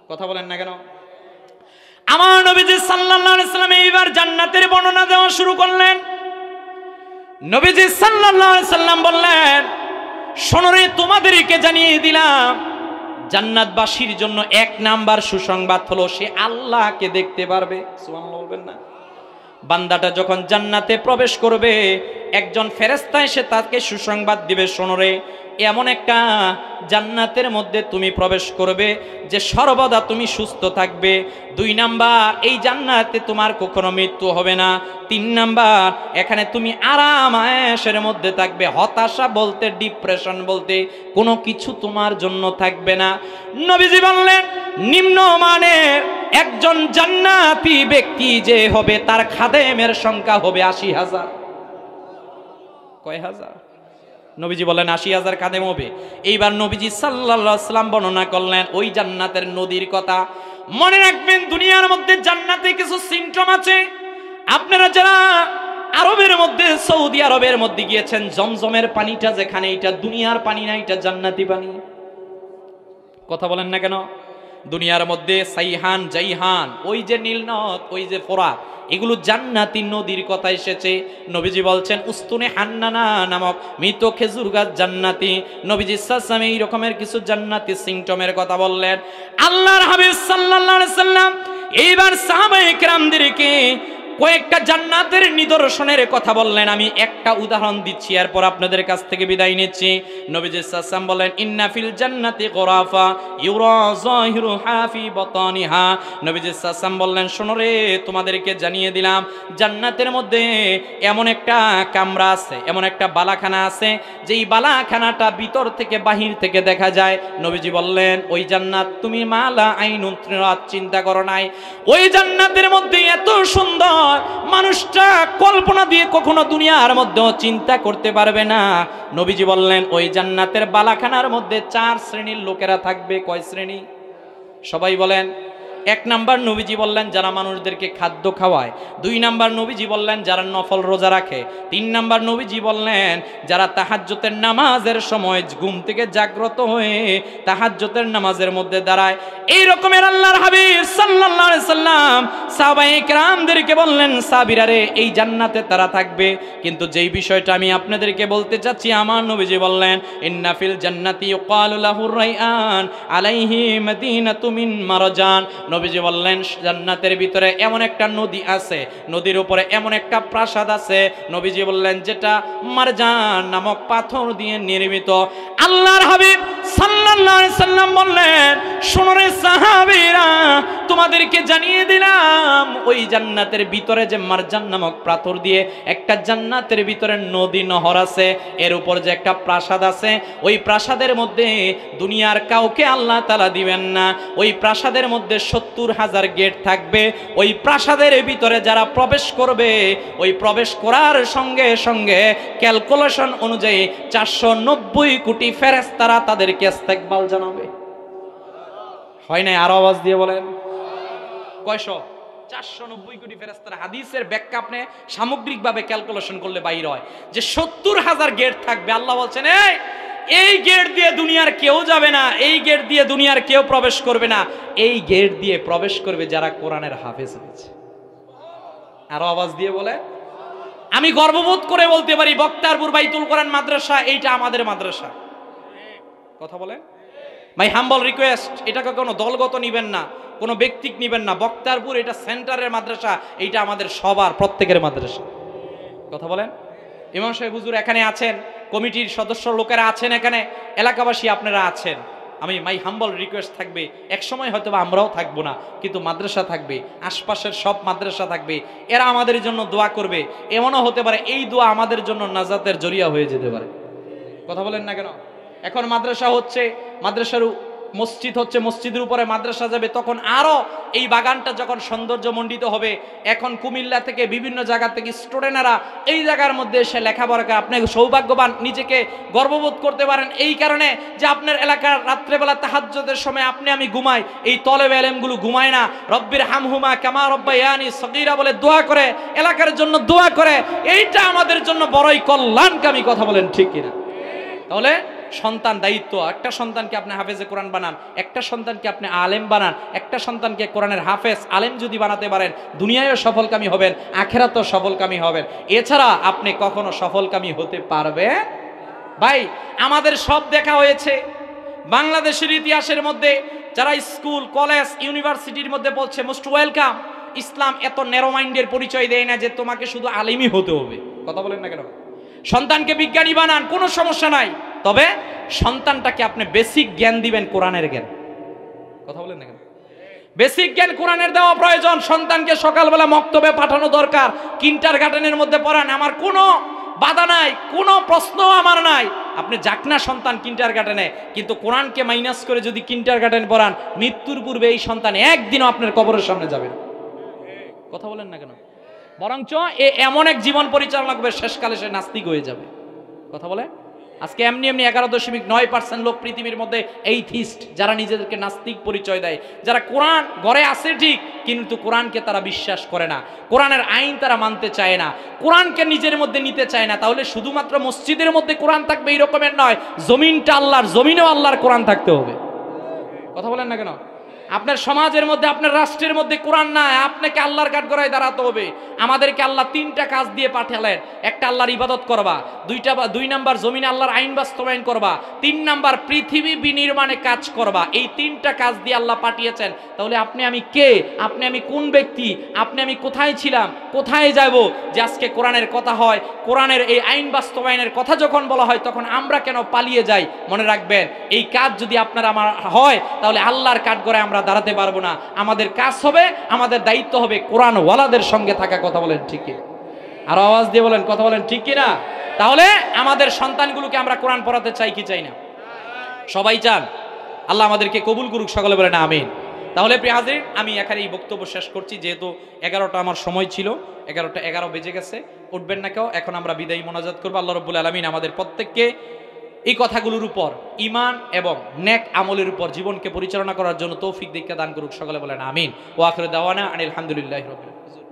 কথা বলেন না কেন? আমার নবীজি সাল্লাল্লাহু আলাইহি সাল্লাম এইবার জান্নাতের বর্ণনা দেওয়া শুরু করলেন। নবীজি সাল্লাল্লাহু আলাইহি সাল্লাম বললেন, শোনো রে, তোমাদেরকে জানিয়ে দিলাম জান্নাতবাসীর জন্য 1 নাম্বার সুসংবাদ হলো সে আল্লাহকে দেখতে পারবে। সুবহানাল্লাহ বলবেন না? বান্দাটা যখন জান্নাতে প্রবেশ করবে, একজন ফেরেশতা এসে তাকে সুসংবাদ দিবে, শোনো রে, এমন একটা জান্নাতের মধ্যে তুমি প্রবেশ করবে যে সর্বদা তুমি সুস্থ থাকবে। 2 নাম্বার, এই জান্নাতে তোমার কখনো মৃত্যু হবে না। 3 নাম্বার, এখানে তুমি আরাম আয়েশের মধ্যে থাকবে, হতাশা বলতে ডিপ্রেশন বলতে কোনো কিছু তোমার জন্য থাকবে না। নবীজি বললেন নিম্নমানের একজন জান্নাতি ব্যক্তি যে হবে তার খাদেমের সংখ্যা হবে 80,000। কয় হাজার? নবীজি বলেন 80,000 খাদেম হবে। এইবার নবীজি সাল্লাল্লাহু আলাইহি ওয়াসাল্লাম বর্ণনা করলেন ওই জান্নাতের নদীর কথা। মনে রাখবেন দুনিয়ার মধ্যে জান্নাতে কিছু সিম্পটম আছে। আপনারা যারা আরবের মধ্যে, সৌদি আরবের মধ্যে গিয়েছেন, জমজমের পানিটা যেখানে, এটা দুনিয়ার পানি না, এটা জান্নাতি পানি। কথা বলেন না কেন? দুনিয়ার মধ্যে সাইহান, জাইহান, ওই যে নীলনদ, ওই যে ফোরাত, এগুলো জান্নাতি নদীর কথা এসেছে। নবীজি বলছেন উস্তুনে হান্নানা নামক মৃত খেজুর গাছ জান্নাতি। নবীজি সাল্লাল্লাহু আলাইহি ওয়াসাল্লাম এই রকমের কিছু জান্নাতি সিম্পটমের কথা বললেন। আল্লাহর হাবিব সাল্লাল্লাহু আলাইহি ওয়াসাল্লাম এইবার সাহাবায়ে কেরামদেরকে কয়েকটা জান্নাতের নিদর্শনের কথা বললেন। আমি একটা উদাহরণ দিচ্ছি, এরপর আপনাদের কাছ থেকে বিদায় নিচ্ছি। নবীজি সাল্লাল্লাহু আলাইহি ওয়াসাল্লাম বলেন ইন্না ফিল জান্নাতি গুরাফা ইউরা যাহিরুহা ফি বাতানিহা। নবীজি সাল্লাল্লাহু আলাইহি ওয়াসাল্লাম বললেন, শোনো রে, তোমাদেরকে জানিয়ে দিলাম জান্নাতের মধ্যে এমন একটা কামরা আছে, এমন একটা বালাখানা আছে, যেই বালাখানাটা ভিতর থেকে বাহির থেকে দেখা যায়। নবীজি বললেন ওই জান্নাত তুমি মালা আইনুন রাত চিন্তা করো নাই। ওই জান্নাতের মধ্যে এত সুন্দর, মানুষটা কল্পনা দিয়ে কখনো দুনিয়ার মধ্যে চিন্তা করতে পারবে না। নবীজি বললেন ওই জান্নাতের বালাখানার মধ্যে 4 শ্রেণীর লোকেরা থাকবে। কয় শ্রেণী? সবাই বলেন। 1 নাম্বার নবীজি বললেন যারা মানুষদেরকে খাদ্য খাওয়ায়। 2 নাম্বার নবীজি বললেন যারা নফল রোজা রাখে। 3 নাম্বার নবীজি বললেন যারা তাহাজ্জুদের নামাজের সময় ঘুম থেকে জাগ্রত হয়ে তাহাজ্জুদের নামাজের মধ্যে দাঁড়ায়। এই রকমের আল্লাহর হাবিব সাল্লাল্লাহু আলাইহি সাল্লাম সাহাবায়ে কেরামদেরকে বললেন, সাহাবীরা রে, এই জান্নাতে তারা থাকবে। কিন্তু যেই বিষয়টা আমি আপনাদেরকে বলতে চাচ্ছি, আমার নবীজি বললেন ইন্না ফিল জান্নাতি ইউকালু লাহুর রাইআন আলাইহি মাদিনাতু মিন মারজান। নবীজি বললেন জান্নাতের ভিতরে এমন একটা নদী আছে, নদীর উপরে এমন একটা প্রাসাদ আছে। নবীজি বললেন যেটা মারজান নামক পাথর দিয়ে নির্মিত। আল্লাহর হাবিব সাল্লাল্লাহু আলাইহি সাল্লাম বললেন, শোনো রে সাহাবীরা, তোমাদেরকে জানিয়ে দিলাম ওই জান্নাতের ভিতরে যে মারজান নামক পাথর দিয়ে একটা জান্নাতের ভিতরে নদী নহর আছে, এর উপর যে একটা প্রাসাদ আছে, ওই প্রাসাদের মধ্যে দুনিয়ার কাউকে আল্লাহ তাআলা দিবেন না। ওই প্রাসাদের মধ্যে 70,000 গেট থাকবে। ওই প্রাসাদের ভিতরে যারা প্রবেশ করবে, ওই প্রবেশ করার সঙ্গে সঙ্গে ক্যালকুলেশন অনুযায়ী 490 কোটি ফেরেশতারা তাদেরকে ইস্তেকবাল জানাবে। হয় না? আরো আওয়াজ দিয়ে বলেন। কয়শো? 490 কোটি ফেরেশতারা। হাদিসের ব্যাখ্যা আপনি সামগ্রিকভাবে ক্যালকুলেশন করলে বাইর হয় যে 70,000 গেট থাকবে। আল্লাহ বলছেন এই গেট দিয়ে দুনিয়ার কেউ যাবে না, এই গেট দিয়ে দুনিয়ার কেউ প্রবেশ করবে না, এই গেট দিয়ে প্রবেশ করবে যারা কোরআনের হাফেজ হয়েছে। আরো আওয়াজ দিয়ে বলে। আমি গর্ববোধ করে বলতে পারি বক্তারপুর বাইতুল কোরআন মাদ্রাসা এইটা আমাদের মাদ্রাসা। কথা বলেন? মাই হাম্বল রিকোয়েস্ট, এটাকে কোনো দলগত নিবেন না, কোনো ব্যক্তিক নিবেন না। বক্তারপুর এটা সেন্টারের মাদ্রাসা, এইটা আমাদের সবার প্রত্যেকের মাদ্রাসা। কথা বলেন? ইমাম সাহেব হুজুর এখানে আছেন, কমিটির সদস্য লোকেরা আছেন, এখানে এলাকাবাসী আপনারা আছেন। আমি মাই হাম্বল রিকোয়েস্ট থাকবে, এক সময় হয়তো আমরাও থাকবো না, কিন্তু মাদ্রাসা থাকবে, আশপাশের সব মাদ্রাসা থাকবে, এরা আমাদের জন্য দোয়া করবে। এমনও হতে পারে এই দোয়া আমাদের জন্য নাজাতের জরিয়া হয়ে যেতে পারে। কথা বলেন না কেন? এখন মাদ্রাসা হচ্ছে, মাদ্রাসার মসজিদ হচ্ছে, মসজিদের উপরে মাদ্রাসা যাবে, তখন আরো এই বাগানটা যখন সৌন্দর্য মণ্ডিত হবে। এখন কুমিল্লা থেকে বিভিন্ন জায়গা থেকে স্টুডেন্টরা এই জায়গার মধ্যে এসে লেখাপড়া করে। আপনি সৌভাগ্যবান, নিজেকে গর্ববোধ করতে পারেন এই কারণে যে আপনার এলাকার রাত্রেবেলা তাহাজ্জুদের সময় আপনি আমি ঘুমাই, এই তলেবে এলেমগুলো ঘুমায় না, রব্বির হামহুমা কামা রব্বায়ানি সগীরা বলে দোয়া করে, এলাকার জন্য দোয়া করে। এইটা আমাদের জন্য বড়ই কল্যাণকামী। কথা বলেন ঠিক কিনা? তাহলে সন্তান দায়িত্ব, একটা সন্তানকে আপনি হাফেজে কোরআন বানান, একটা সন্তানকে আপনি আলেম বানান, একটা সন্তানকে কোরআনের হাফেজ আলেম যদি বানাতে পারেন, দুনিয়ায়ও সফলকামী হবেন, আখেরাতেও সফলকামী হবেন। এছাড়া আপনি কখনো সফলকামী হতে পারবে? ভাই আমাদের সব দেখা হয়েছে বাংলাদেশের ইতিহাসের মধ্যে, যারা স্কুল কলেজ ইউনিভার্সিটির মধ্যে বলছে মোস্ট ওয়েলকাম, ইসলাম এত ন্যারো মাইন্ডের পরিচয় দেয় না যে তোমাকে শুধু আলেমই হতে হবে। কথা বলেন না কেন? সন্তানকে বিজ্ঞানী বানান, কোনো সমস্যা নাই, তবে সন্তানটাকে আপনি বেসিক জ্ঞান দিবেন, কোরআনের জ্ঞান। কথা বলেন না কেন? বেসিক জ্ঞান কোরআনের দেওয়া প্রয়োজন। সন্তানকে সকালবেলা মক্তবে পাঠানো দরকার, কিন্ডারগার্টেনের মধ্যে পড়ান, আমার কোনো বাধা নাই, কোনো প্রশ্ন আমার নাই। আপনি যাক না সন্তান কিন্ডারগার্টেনে, কিন্তু কোরআনকে মাইনাস করে যদি কিন্ডারগার্টেন পড়ান, মৃত্যুর পূর্বে এই সন্তান একদিনও আপনার কবরের সামনে যাবে না। কথা বলেন না কেন? বরঞ্চ এমন এক জীবন পরিচালনা করবে, শেষকালে সে নাস্তিক হয়ে যাবে। কথা বলে? আজকে এমনি 11.9% লোক পৃথিবীর মধ্যে এইথিস্ট, যারা নিজেদেরকে নাস্তিক পরিচয় দেয়, যারা কোরআন ঘরে আছে ঠিক, কিন্তু কোরআনকে তারা বিশ্বাস করে না, কোরআনের আইন তারা মানতে চায় না, কোরআনকে নিজের মধ্যে নিতে চায় না। তাহলে শুধুমাত্র মসজিদের মধ্যে কোরআন থাকবে এই রকমের নয়, জমিনটা আল্লাহর, জমিনেও আল্লাহর কোরআন থাকতে হবে। কথা বলেন না কেন? আপনার সমাজের মধ্যে, আপনার রাষ্ট্রের মধ্যে কোরআন নাই, আপনাকে আল্লাহর কাঠগড়ায় দাঁড়াতে হবে। আমাদেরকে আল্লাহ 3টা কাজ দিয়ে পাঠালেন। একটা আল্লাহর ইবাদত করবা, 2 নাম্বার জমিনে আল্লাহর আইন বাস্তবায়ন করবা, 3 নাম্বার পৃথিবী বিনির্মাণে কাজ করবা। এই 3টা কাজ দিয়ে আল্লাহ পাঠিয়েছেন। তাহলে আপনি আমি কে? আপনি আমি কোন ব্যক্তি? আপনি আমি কোথায় ছিলাম, কোথায় যাব? যে আজকে কোরআনের কথা হয়, কোরআনের এই আইন বাস্তবায়নের কথা যখন বলা হয়, তখন আমরা কেন পালিয়ে যাই? মনে রাখবেন, এই কাজ যদি আপনার আমার হয়, তাহলে আল্লাহর কাঠগড়ায় আমরা দাঁড়াতে পারবো না। আমাদের কাজ হবে, আমাদের দায়িত্ব হবে কোরআন ওয়ালাদের সঙ্গে থাকা। কথা বলেন ঠিক কি? আর আওয়াজ দিয়ে বলেন, কথা বলেন ঠিক কি না? তাহলে আমাদের সন্তানগুলোকে আমরা কোরআন পড়াতে চাই কি চাই না? সবাই চান। আল্লাহ আমাদেরকে কবুল করুক, সকলে বলেন আমিন। তাহলে প্রিয় হাজির, আমি এখানে এই বক্তব্য শেষ করছি, যেহেতু 11টা আমার সময় ছিল, 11:11 বেজে গেছে। উঠবেন না কেউ, এখন আমরা বিদায়ী মোনাজাত করবো। আল্লাহ রাব্বুল আলামিন আমাদের প্রত্যেককে এই কথাগুলোর উপর, ঈমান এবং নেক আমলের উপর জীবনকে পরিচালনা করার জন্য তৌফিক দীক্ষা দান করুক, সকলে বলেন আমিন। ওয়া আখিরু দাওয়ানা আনিল হামদুলিল্লাহি রাব্বিল আলামিন।